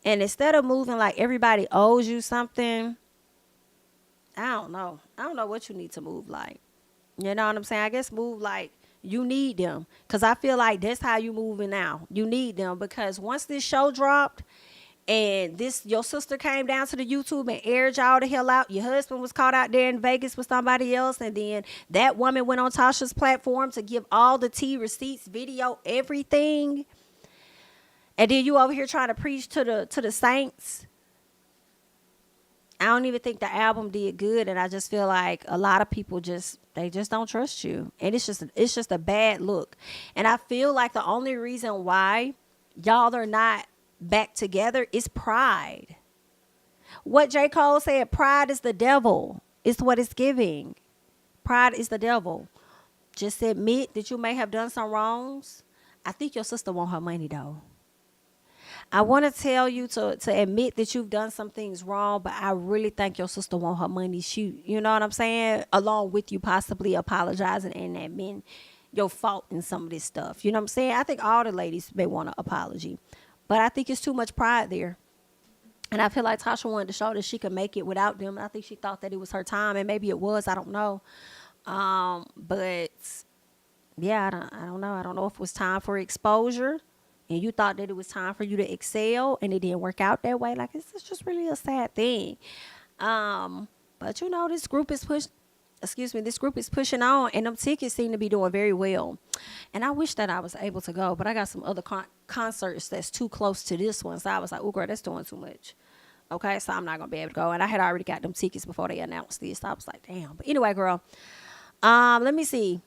instead of moving like everybody owes you something, I don't know. I don't know what you need to move like. You know what I'm saying? I guess move like you need them. Because I feel like that's how you moving now. You need them because once this show dropped and your sister came down to the YouTube and aired y'all the hell out, your husband was caught out there in Vegas with somebody else, and then that woman went on Tasha's platform to give all the tea, receipts, video, everything. And then you over here trying to preach to the saints. I don't even think the album did good, and I just feel like a lot of people just don't trust you, and it's just a bad look. And I feel like the only reason why y'all are not back together is pride. What J. Cole said, pride is the devil. It's what it's giving. Pride is the devil. Just admit that you may have done some wrongs. I think your sister want her money though. I want to tell you to admit that you've done some things wrong, but I really think your sister want her money. You know what I'm saying? Along with you possibly apologizing and admitting your fault in some of this stuff. You know what I'm saying? I think all the ladies may want an apology, but I think it's too much pride there. And I feel like Tasha wanted to show that she could make it without them. I think she thought that it was her time, and maybe it was. I don't know. But yeah, I don't know. I don't know if it was time for exposure, and you thought that it was time for you to excel, and it didn't work out that way. Like, it's just really a sad thing. But you know, this group is pushing on, and them tickets seem to be doing very well. And I wish that I was able to go, but I got some other concerts that's too close to this one. So I was like, oh, girl, that's doing too much. Okay, so I'm not going to be able to go. And I had already got them tickets before they announced this. So I was like, damn. But anyway, girl, let me see.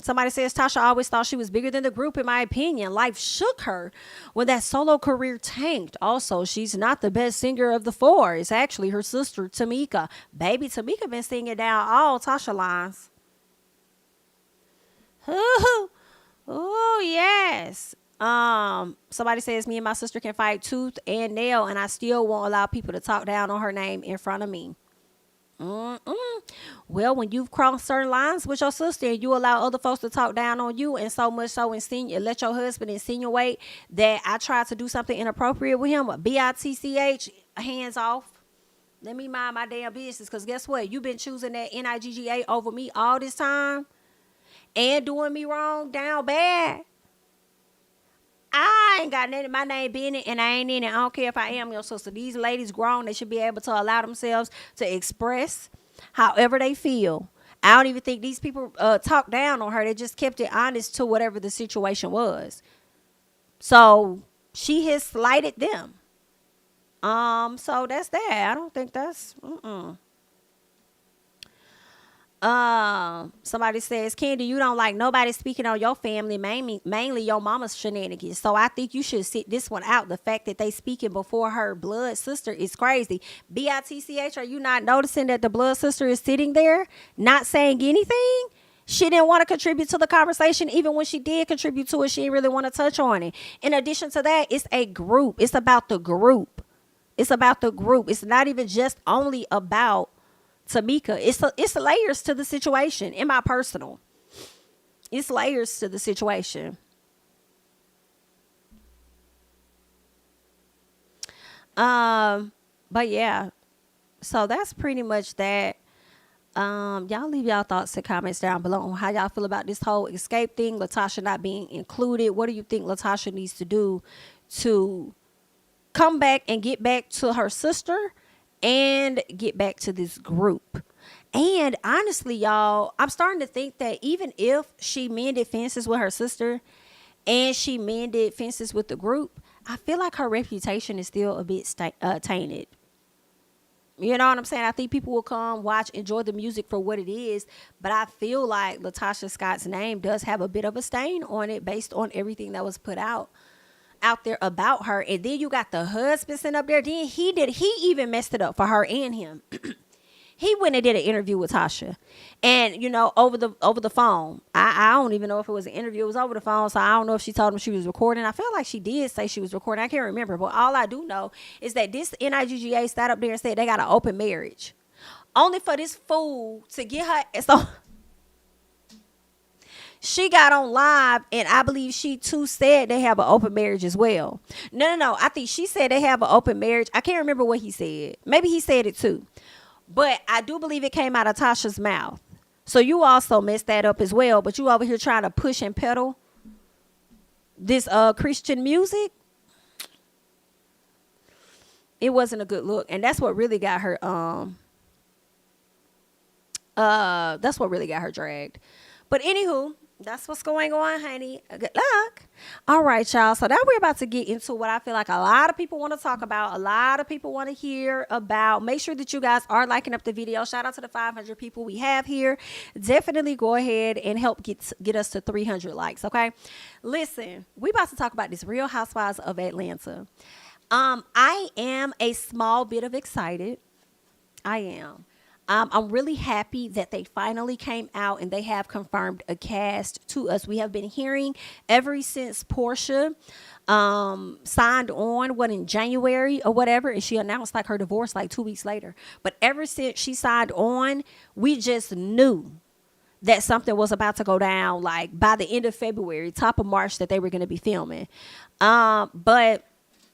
Somebody says Tasha always thought she was bigger than the group, in my opinion. Life shook her when that solo career tanked. Also, she's not the best singer of the four. It's actually her sister, Tamika. Baby, Tamika been singing down all Tasha lines. Oh, yes. Somebody says me and my sister can fight tooth and nail, and I still won't allow people to talk down on her name in front of me. Well, when you've crossed certain lines with your sister and you allow other folks to talk down on you, and so much so let your husband insinuate that I tried to do something inappropriate with him, bitch, hands off. Let me mind my damn business, because guess what? You've been choosing that NIGGA over me all this time and doing me wrong down bad. I ain't got nothing. My name being it, and I ain't in it. I don't care if I am your sister. These ladies grown. They should be able to allow themselves to express however they feel. I don't even think these people talked down on her. They just kept it honest to whatever the situation was. So she has slighted them. So that's that. I don't think that's. Somebody says, Kandi, you don't like nobody speaking on your family, mainly your mama's shenanigans. So I think you should sit this one out. The fact that they speaking before her blood sister is crazy. BITCH, are you not noticing that the blood sister is sitting there not saying anything? She didn't want to contribute to the conversation. Even when she did contribute to it, she didn't really want to touch on it. In addition to that, it's a group. It's about the group. It's about the group. It's not even just only about Tamika. It's layers to the situation. In my personal, it's layers to the situation. But yeah, so that's pretty much that. Y'all leave y'all thoughts and comments down below on how y'all feel about this whole escape thing, Latasha not being included. What do you think Latasha needs to do to come back and get back to her sister and get back to this group? And honestly, y'all, I'm starting to think that even if she mended fences with her sister and she mended fences with the group, I feel like her reputation is still a bit tainted. You know what I'm saying? I think people will come, watch, enjoy the music for what it is. But I feel like Latasha Scott's name does have a bit of a stain on it based on everything that was put out there about her. And then you got the husband sitting up there. Then he even messed it up for her and him. He went and did an interview with Tasha, and you know, over the phone. I don't even know if it was an interview. It was over the phone, so I don't know if she told him she was recording. I feel like she did say she was recording. I can't remember, but all I do know is that this NIGGA sat up there and said they got an open marriage, only for this fool to get her. So she got on live, and I believe she too said they have an open marriage as well. No. I think she said they have an open marriage. I can't remember what he said. Maybe he said it too. But I do believe it came out of Tasha's mouth. So you also messed that up as well. But you over here trying to push and peddle this Christian music. It wasn't a good look. And that's what really got her dragged. But anywho, that's what's going on, honey. Good luck. All right, y'all. So now we're about to get into what I feel like a lot of people want to talk about. A lot of people want to hear about. Make sure that you guys are liking up the video. Shout out to the 500 people we have here. Definitely go ahead and help get us to 300 likes, okay? Listen, we about to talk about this Real Housewives of Atlanta. I am a small bit of excited. I am. I'm really happy that they finally came out and they have confirmed a cast to us. We have been hearing ever since Porsha signed on, in January or whatever, and she announced like her divorce like 2 weeks later. But ever since she signed on, we just knew that something was about to go down like by the end of February, top of March, that they were going to be filming. But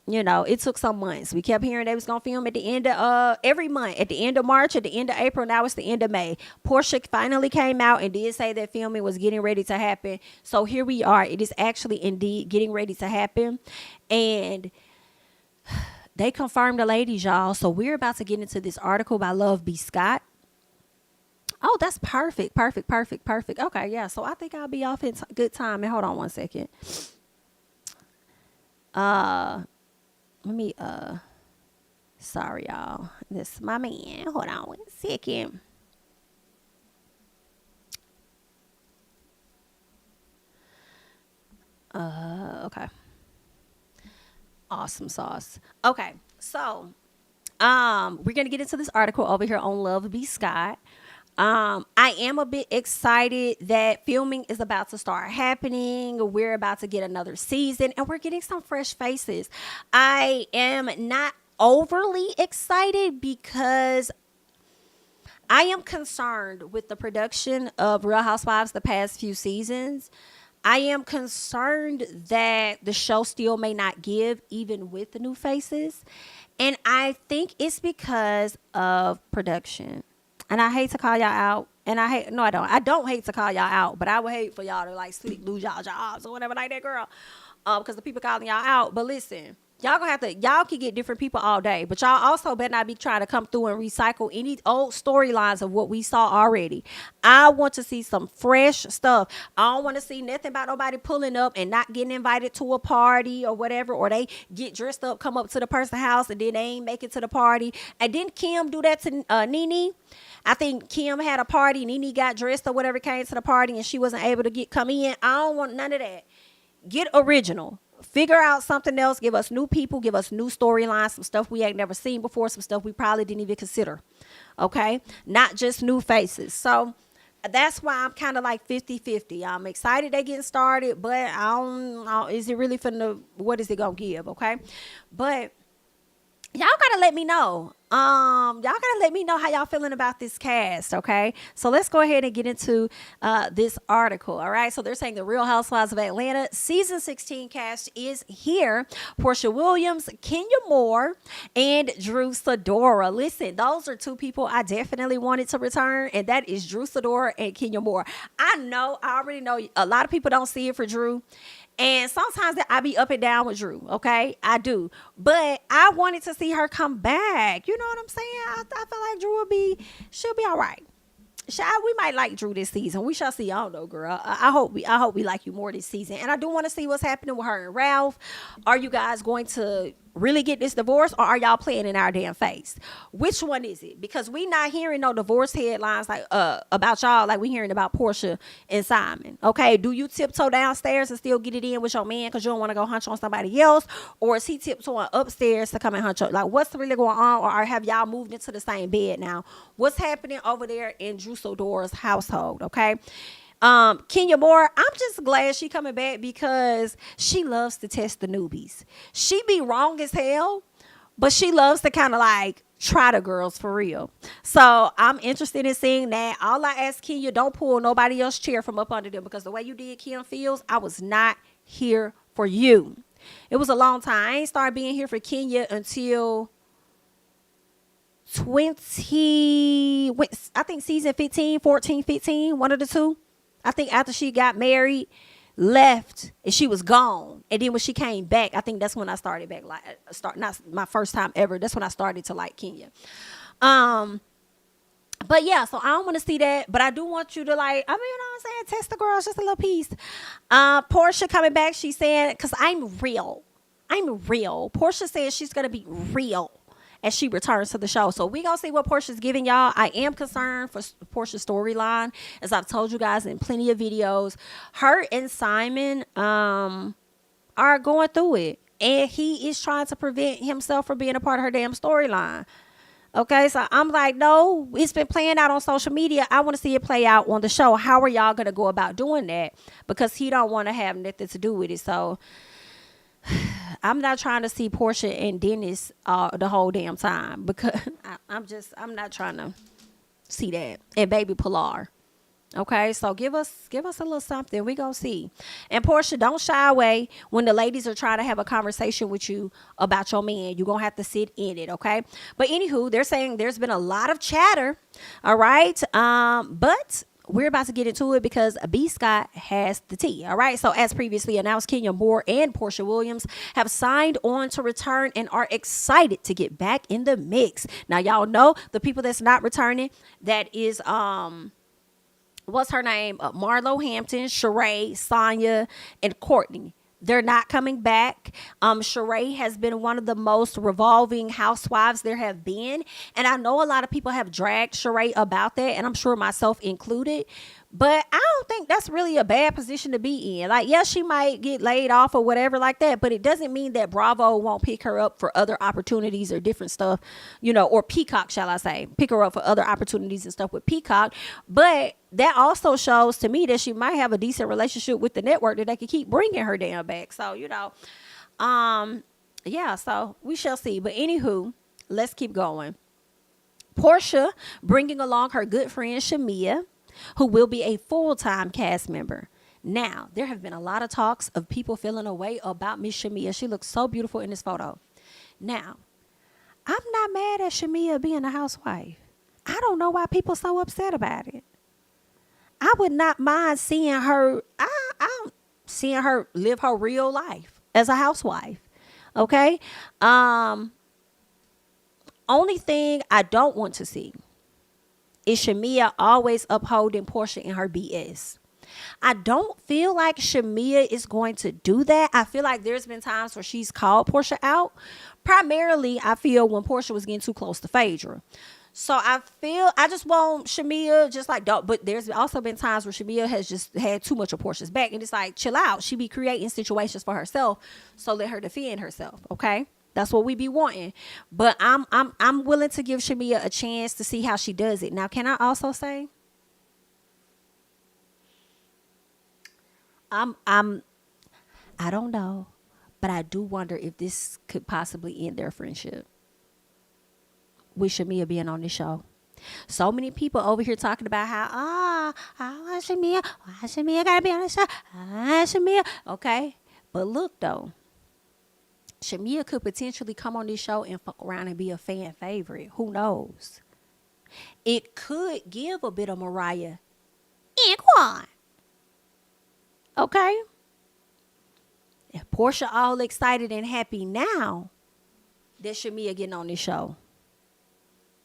you know, it took some months. We kept hearing they was going to film at the end of every month, at the end of March, at the end of April. Now it's the end of May. Porsha finally came out and did say that filming was getting ready to happen. So here we are. It is actually indeed getting ready to happen. And they confirmed the ladies, y'all. So we're about to get into this article by Love B. Scott. Oh, that's perfect. Okay, yeah. So I think I'll be off in good time. And hold on one second. Let me, sorry, y'all. This is my man. Hold on one second. Okay. Awesome sauce. Okay, so, we're going to get into this article over here on Love B. Scott. I am a bit excited that filming is about to start happening. We're about to get another season and we're getting some fresh faces. I am not overly excited because I am concerned with the production of Real Housewives the past few seasons. I am concerned that the show still may not give even with the new faces. And I think it's because of production. And I hate to call y'all out. And I don't hate to call y'all out, but I would hate for y'all to like lose y'all jobs or whatever like that, girl. Because the people calling y'all out. But listen, y'all can get different people all day, but y'all also better not be trying to come through and recycle any old storylines of what we saw already. I want to see some fresh stuff. I don't want to see nothing about nobody pulling up and not getting invited to a party or whatever, or they get dressed up, come up to the person's house, and then they ain't make it to the party. And didn't Kim do that to Nene? I think Kim had a party, Nene got dressed or whatever, came to the party, and she wasn't able to come in. I don't want none of that. Get original. Figure out something else. Give us new people. Give us new storylines. Some stuff we ain't never seen before. Some stuff we probably didn't even consider. Okay? Not just new faces. So that's why I'm kind of like 50-50. I'm excited they're getting started, but I don't know. Is it really what is it going to give? Okay? But y'all got to let me know. Y'all gotta let me know how y'all feeling about this cast, okay? So let's go ahead and get into this article, all right? So they're saying the Real Housewives of Atlanta season 16 cast is here. Porsha Williams, Kenya Moore, and Sidora. Listen, those are two people I definitely wanted to return, and that is Sidora and Kenya Moore. I already know a lot of people don't see it for Drew. And sometimes I be up and down with Drew, okay? I do. But I wanted to see her come back. You know what I'm saying? I feel like Drew she'll be all right. We might like Drew this season. We shall see. I don't know, girl. I hope we like you more this season. And I do want to see what's happening with her and Ralph. Are you guys going to really get this divorce, or are y'all playing in our damn face? Which one is it? Because we not hearing no divorce headlines like about y'all like we hearing about Porsha and Simon. Okay, do you tiptoe downstairs and still get it in with your man because you don't want to go hunch on somebody else, or is he tiptoeing upstairs to come and hunch on? Like, what's really going on, or have y'all moved into the same bed now? What's happening over there in Sidora's household? Okay. Kenya Moore, I'm just glad she coming back because she loves to test the newbies. She be wrong as hell, but she loves to kind of like try the girls for real. So I'm interested in seeing that. All I ask Kenya, don't pull nobody else's chair from up under them, because the way you did Kim Fields, I was not here for you. It was a long time. I ain't started being here for Kenya until I think season 15, 14, 15, one of the two. I think after she got married, left, and she was gone. And then when she came back, I think that's when I started back, like, not my first time ever. That's when I started to like Kenya. But yeah, so I don't want to see that, but I do want you to, like, I mean, you know what I'm saying, test the girls just a little piece. Porsha coming back, she's saying, because I'm real. Porsha says she's going to be real as she returns to the show. So we going to see what Portia's giving y'all. I am concerned for Portia's storyline, as I've told you guys in plenty of videos. Her and Simon are going through it, and he is trying to prevent himself from being a part of her damn storyline. Okay, so I'm like, no, it's been playing out on social media. I want to see it play out on the show. How are y'all going to go about doing that? Because he don't want to have nothing to do with it. So I'm not trying to see Porsha and Dennis the whole damn time, because I'm not trying to see that. And baby Pilar. Okay, so give us a little something. We gonna see. And Porsha, don't shy away when the ladies are trying to have a conversation with you about your man. You're gonna have to sit in it, okay? But anywho, they're saying there's been a lot of chatter. All right. But we're about to get into it because B. Scott has the tea. All right. So as previously announced, Kenya Moore and Porsha Williams have signed on to return and are excited to get back in the mix. Now, y'all know the people that's not returning, that is what's her name? Marlo Hampton, Sheree, Sonya, and Courtney. They're not coming back. Sheree has been one of the most revolving housewives there have been. And I know a lot of people have dragged Sheree about that, and I'm sure myself included. But I don't think that's really a bad position to be in. Like, yes, she might get laid off or whatever like that, but it doesn't mean that Bravo won't pick her up for other opportunities or different stuff, you know, or Peacock, shall I say, pick her up for other opportunities and stuff with Peacock. But that also shows to me that she might have a decent relationship with the network that they can keep bringing her damn back. So, you know, yeah, so we shall see. But anywho, let's keep going. Porsha bringing along her good friend Shamia, who will be a full-time cast member. Now, there have been a lot of talks of people feeling a way about Miss Shamia. She looks so beautiful in this photo. Now, I'm not mad at Shamia being a housewife. I don't know why people are so upset about it. I would not mind seeing her, I'm seeing her live her real life as a housewife. Okay? Only thing I don't want to see is Shamia always upholding Porsha in her BS. I don't feel like Shamia is going to do that. I feel like there's been times where she's called Porsha out. Primarily, I feel when Porsha was getting too close to Phaedra. So I just want Shamia just like, don't, but there's also been times where Shamia has just had too much of Porsha's back, and it's like, chill out. She be creating situations for herself, so let her defend herself, okay? That's what we be wanting. But I'm willing to give Shamia a chance to see how she does it. Now, can I also say, I don't know, but I do wonder if this could possibly end their friendship with Shamia being on this show. So many people over here talking about how, why Shamia gotta be on the show? Shamia. Okay. But look though, Shamia could potentially come on this show and fuck around and be a fan favorite. Who knows? It could give a bit of Mariah and Quan. Okay? If Porsha all excited and happy now that Shamia getting on this show.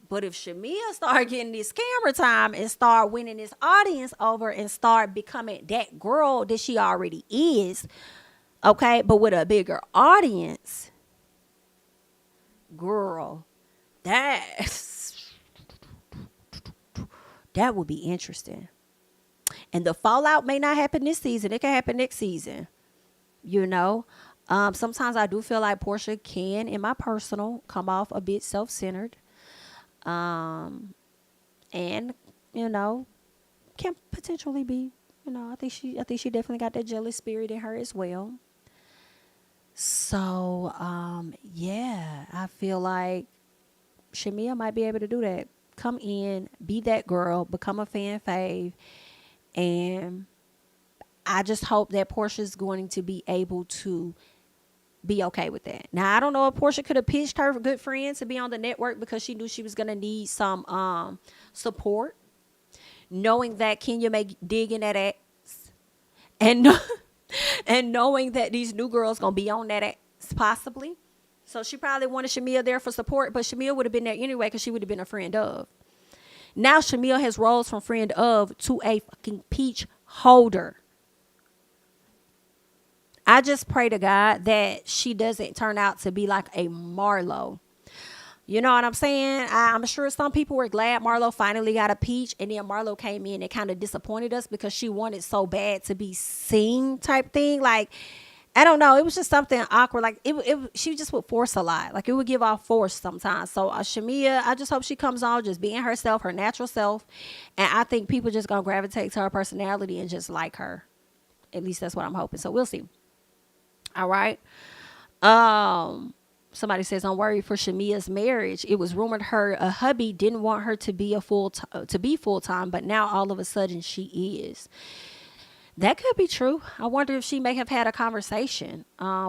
But if Shamia start getting this camera time and start winning this audience over and start becoming that girl that she already is, okay, but with a bigger audience, girl, that would be interesting. And the fallout may not happen this season. It can happen next season. You know, sometimes I do feel like Porsha can, in my personal, come off a bit self-centered. And, you know, can potentially be, you know, I think she definitely got that jealous spirit in her as well. So, yeah, I feel like Shamia might be able to do that. Come in, be that girl, become a fan fave. And I just hope that Porsha's going to be able to be okay with that. Now, I don't know if Porsha could have pitched her good friend to be on the network because she knew she was going to need some support, knowing that Kenya may dig in that ass, and and knowing that these new girls going to be on that ass possibly. So she probably wanted Shamia there for support, but Shamia would have been there anyway because she would have been a friend of. Now Shamia has rose from friend of to a fucking peach holder. I just pray to God that she doesn't turn out to be like a Marlo. You know what I'm saying? I'm sure some people were glad Marlo finally got a peach, and then Marlo came in and kind of disappointed us because she wanted so bad to be seen type thing. Like, I don't know. It was just something awkward. Like, she just would force a lot. Like, it would give off force sometimes. So, Shamia, I just hope she comes on just being herself, her natural self. And I think people just going to gravitate to her personality and just like her. At least that's what I'm hoping. So, we'll see. All right. Somebody says, I'm worried for Shamia's marriage. It was rumored her hubby didn't want her to be full time, but now all of a sudden she is. That could be true. I wonder if she may have had a conversation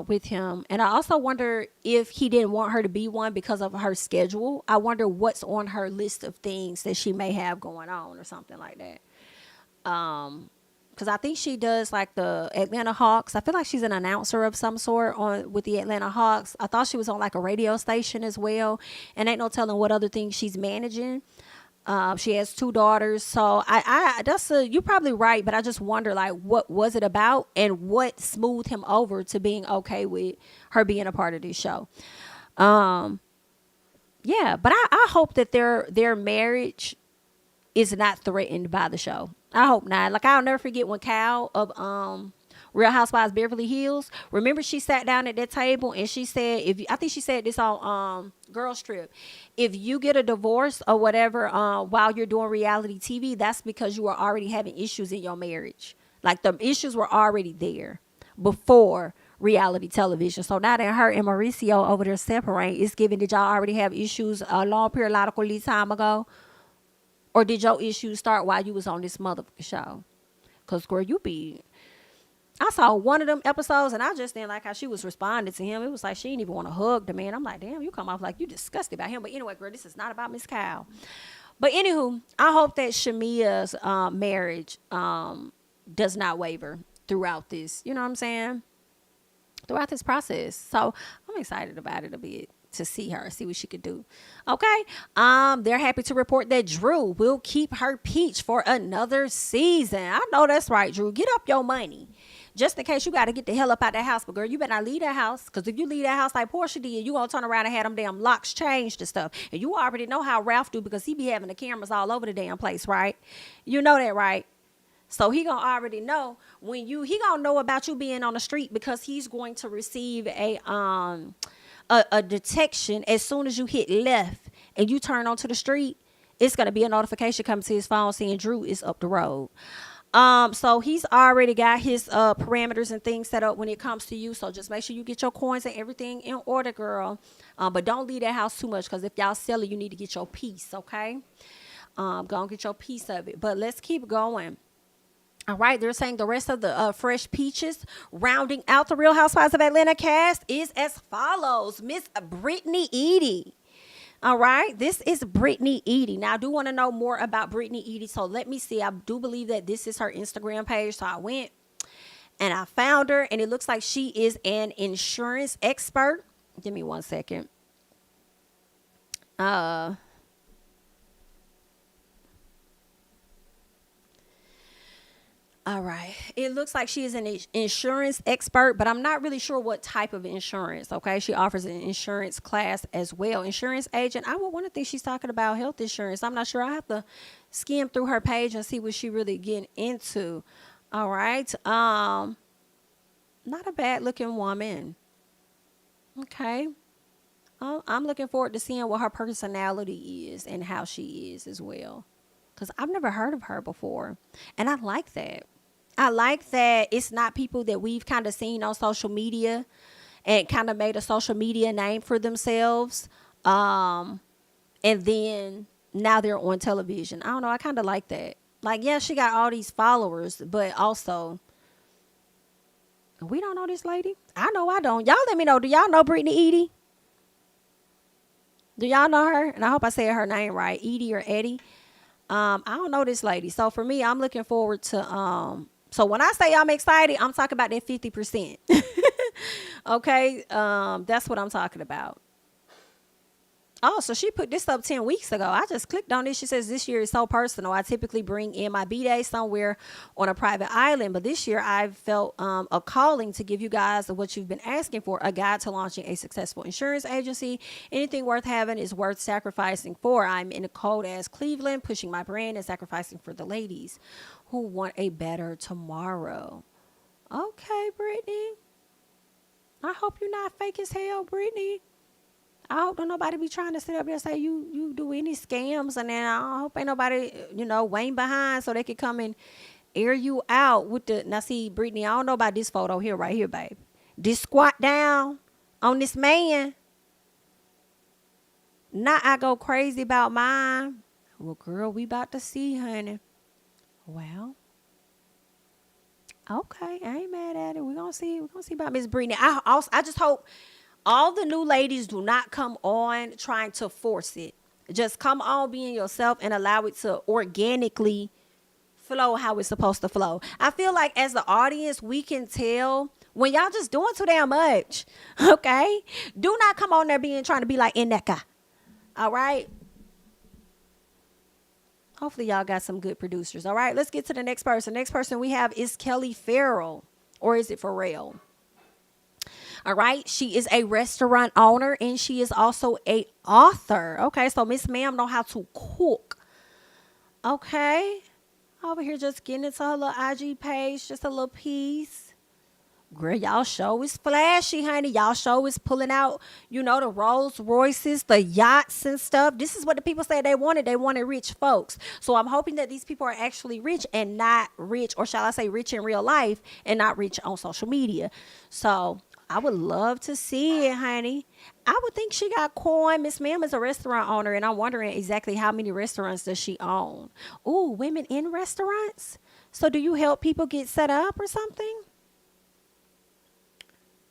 with him. And I also wonder if he didn't want her to be one because of her schedule. I wonder what's on her list of things that she may have going on or something like that. Because I think she does like the Atlanta Hawks. I feel like she's an announcer of some sort with the Atlanta Hawks. I thought she was on like a radio station as well. And ain't no telling what other things she's managing. She has 2 daughters. So you're probably right. But I just wonder like what was it about and what smoothed him over to being okay with her being a part of this show. Yeah, but I hope that their marriage is not threatened by the show. I hope not. Like, I'll never forget when Cal of Real Housewives Beverly Hills, remember she sat down at that table and she said, I think she said this on Girls Trip, if you get a divorce or whatever while you're doing reality TV, that's because you are already having issues in your marriage. Like, the issues were already there before reality television. So now that her and Mauricio over there separate, it's given, did y'all already have issues a long periodical time ago? Or did your issues start while you was on this motherfucking show? Because, girl, I saw one of them episodes and I just didn't like how she was responding to him. It was like she didn't even want to hug the man. I'm like, damn, you come off like you disgusted about him. But anyway, girl, this is not about Miss Kyle. But anywho, I hope that Shamia's marriage does not waver throughout this. You know what I'm saying? Throughout this process. So I'm excited about it a bit. To see what she could do. Okay. They're happy to report that Drew will keep her peach for another season. I know that's right, Drew. Get up your money. Just in case you got to get the hell up out that house. But girl, you better not leave that house. Because if you leave that house like Porsha did, you going to turn around and have them damn locks changed and stuff. And you already know how Ralph do because he be having the cameras all over the damn place, right? You know that, right? So he gonna already know he gonna know about you being on the street because he's going to receive a detection as soon as you hit left and you turn onto the street. It's going to be a notification coming to his phone saying Drew is up the road. So he's already got his parameters and things set up when it comes to you. So just make sure you get your coins and everything in order, girl. But don't leave that house too much because if y'all sell it, you need to get your piece, okay? Go and get your piece of it. But let's keep going. All right, they're saying the rest of the fresh peaches rounding out the Real Housewives of Atlanta cast is as follows. Miss Brittany Edie. All right, this is Brittany Edie. Now, I do want to know more about Brittany Edie, so let me see. I do believe that this is her Instagram page, so I went and I found her, and it looks like she is an insurance expert. Give me one second. All right. It looks like she is an insurance expert, but I'm not really sure what type of insurance. Okay. She offers an insurance class as well. Insurance agent. I would want to think she's talking about health insurance. I'm not sure. I have to skim through her page and see what she really getting into. All right. Not a bad looking woman. Okay. I'm looking forward to seeing what her personality is and how she is as well. Because I've never heard of her before. And I like that. I like that it's not people that we've kind of seen on social media and kind of made a social media name for themselves. And then now they're on television. I don't know. I kind of like that. Like, yeah, she got all these followers, but also We don't know this lady. I know I don't. Y'all let me know. Do y'all know Brittany Edie? Do y'all know her? And I hope I said her name right. Edie or Eddie. I don't know this lady. So for me, I'm looking forward to so when I say I'm excited, I'm talking about that 50%. Okay? That's what I'm talking about. Oh, so she put this up 10 weeks ago. I just clicked on it. She says, this year is so personal. I typically bring in my B-Day somewhere on a private island. But this year I've felt a calling to give you guys what you've been asking for, a guide to launching a successful insurance agency. Anything worth having is worth sacrificing for. I'm in a cold-ass Cleveland, pushing my brand and sacrificing for the ladies who want a better tomorrow. Okay, Brittany. I hope you're not fake as hell, Brittany. I hope don't nobody be trying to sit up there and say you do any scams, and then I hope ain't nobody, waiting behind so they could come and air you out with the. Now see, Brittany, I don't know about this photo here, right here, babe. This squat down on this man. Now I go crazy about mine. Well, girl, we about to see, honey. Well, okay, I ain't mad at it. We're gonna see about Miss Brittany. I just hope all the new ladies do not come on trying to force it. Just come on being yourself and allow it to organically flow how it's supposed to flow. I feel like as the audience, we can tell when y'all just doing too damn much. Okay? Do not come on there trying to be like Ineka. All right? Hopefully y'all got some good producers. All right, let's get to the next person. Next person we have is Kelly Farrell. Or is it Farrell? All right, she is a restaurant owner and she is also a author. Okay, so Miss Ma'am know how to cook. Okay, over here just getting into her little IG page, just a little piece. Girl, y'all show is flashy, honey. Y'all show is pulling out, the Rolls Royces, the yachts and stuff. This is what the people say they wanted. They wanted rich folks. So I'm hoping that these people are actually rich and not rich, or shall I say rich in real life and not rich on social media. So I would love to see it, honey. I would think she got coin. Miss Ma'am is a restaurant owner, and I'm wondering exactly how many restaurants does she own. Ooh, women in restaurants? So do you help people get set up or something?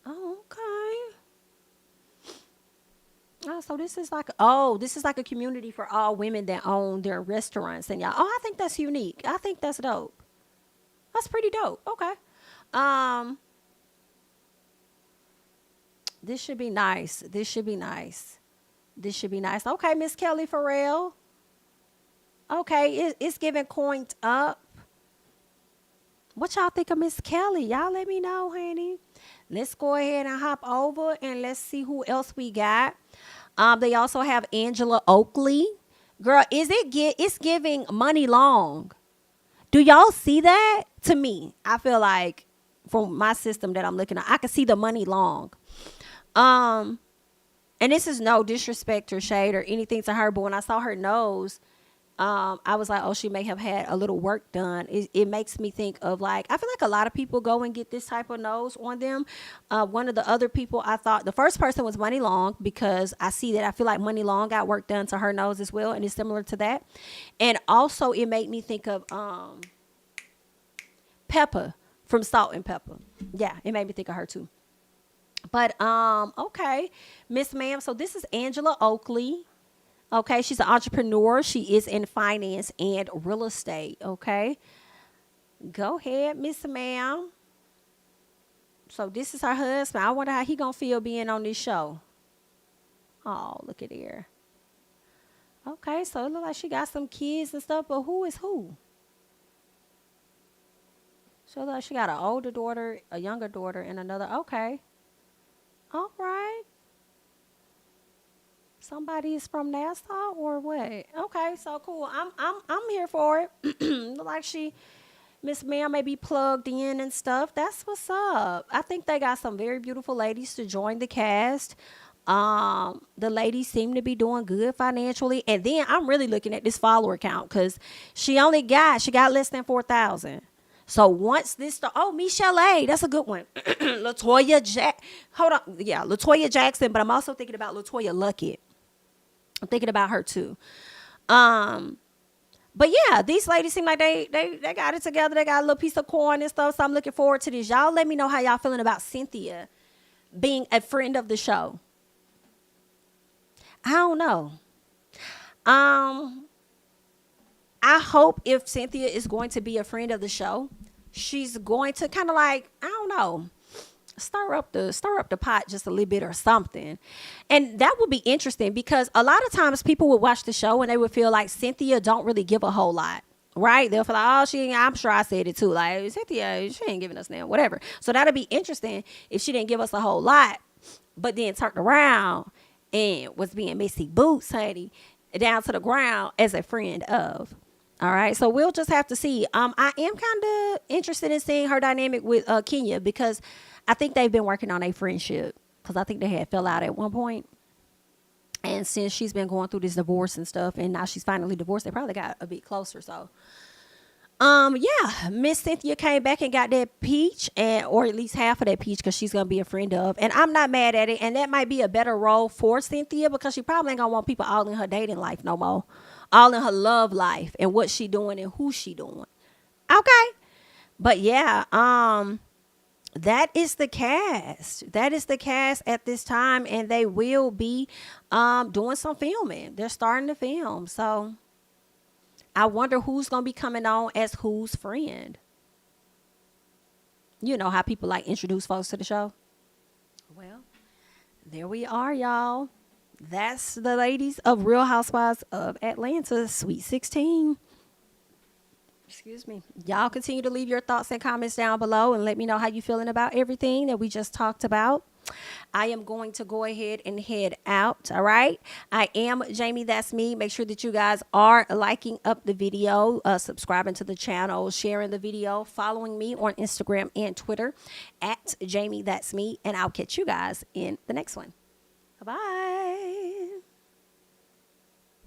Oh, okay. Oh, so this is like a community for all women that own their restaurants. And y'all, I think that's unique. I think that's dope. That's pretty dope. Okay. This should be nice. Okay, Miss Kelly Farrell. Okay, it's giving coined up. What y'all think of Miss Kelly? Y'all let me know, honey. Let's go ahead and hop over and let's see who else we got. They also have Angela Oakley. Girl, it's giving money long. Do y'all see that? To me, I feel like from my system that I'm looking at, I can see the money long. And this is no disrespect or shade or anything to her, but when I saw her nose, I was like, oh, she may have had a little work done. It makes me think of I feel like a lot of people go and get this type of nose on them. One of the other people I thought, the first person was Money Long, because I feel like Money Long got work done to her nose as well. And it's similar to that. And also it made me think of, Pepper from Salt and Pepper. Yeah, it made me think of her too. But, okay, Miss Ma'am. So this is Angela Oakley. Okay, she's an entrepreneur. She is in finance and real estate. Okay, go ahead, Miss Ma'am. So this is her husband. I wonder how he gonna feel being on this show. Oh, look at here. Okay, so it looks like she got some kids and stuff, but who is who? So like she got an older daughter, a younger daughter, and another. Okay, all right. Somebody is from Nassau or what? Okay, so cool. I'm here for it. Look like Miss Ma'am may be plugged in and stuff. That's what's up. I think they got some very beautiful ladies to join the cast. The ladies seem to be doing good financially. And then I'm really looking at this follower count because she got less than 4,000. So once this, Michelle A, that's a good one. Latoya Latoya Jackson, but I'm also thinking about Latoya Luckett. I'm thinking about her too. But But yeah, these ladies seem like they got it together. They got a little piece of corn and stuff. So I'm looking forward to this. Y'all let me know how y'all feeling about Cynthia being a friend of the show. I don't know. I hope if Cynthia is going to be a friend of the show, she's going to kind of like, I don't know, stir up the pot just a little bit or something. And that would be interesting because a lot of times people would watch the show and they would feel like Cynthia don't really give a whole lot. Right? They'll feel like, oh, I'm sure I said it too. Like, Cynthia, she ain't giving us now, whatever. So that'd be interesting if she didn't give us a whole lot, but then turned around and was being Missy Boots, honey, down to the ground as a friend of. All right, so we'll just have to see. I am kind of interested in seeing her dynamic with Kenya because I think they've been working on a friendship because I think they had fell out at one point. And since she's been going through this divorce and stuff, and now she's finally divorced, they probably got a bit closer. So, yeah, Miss Cynthia came back and got that peach, or at least half of that peach, because she's gonna be a friend of. And I'm not mad at it. And that might be a better role for Cynthia because she probably ain't gonna want people all in her dating life no more, all in her love life and what she doing and who she doing. Okay, but yeah, that is the cast. That is the cast at this time, and they will be doing some filming. They're starting to film, so I wonder who's gonna be coming on as whose friend. You know how people like introduce folks to the show. Well, there we are, y'all. That's the ladies of Real Housewives of Atlanta, Sweet 16. Excuse me. Y'all continue to leave your thoughts and comments down below and let me know how you feeling about everything that we just talked about. I am going to go ahead and head out. All right. I am Jami, that's me. Make sure that you guys are liking up the video, subscribing to the channel, sharing the video, following me on Instagram and Twitter at Jami, that's me. And I'll catch you guys in the next one. Bye-bye.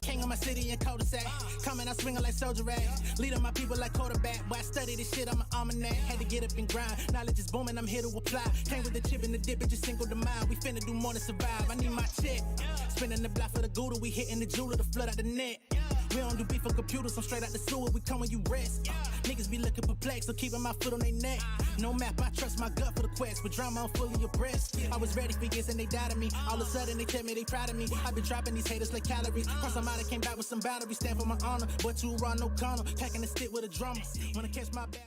King of my city and cul-de-sac. Coming out swinging like soldier rag. Leading my people like quarterback. Boy, I study this shit, I'm an almanac. Had to get up and grind. Knowledge is booming, I'm here to apply. Came with the chip and the dip, it just single the mind. We finna do more to survive. I need my check. Spinning the block for the Gouda. We hitting the jeweler to flood out the net. We don't do beef for computers, I'm straight out the sewer. We come when you rest. Niggas be looking perplexed, so keeping my foot on their neck. No map, I trust my gut for the quest. With drama, I'm fully abreast. I was ready for years and they doubted me. All of a sudden they tell me they proud of me. I've been dropping these haters like calories. Cross them out, I came back with some boundaries. Stand for my honor, but too raw, no corner. Packing the stick with a drummer. Wanna catch my bad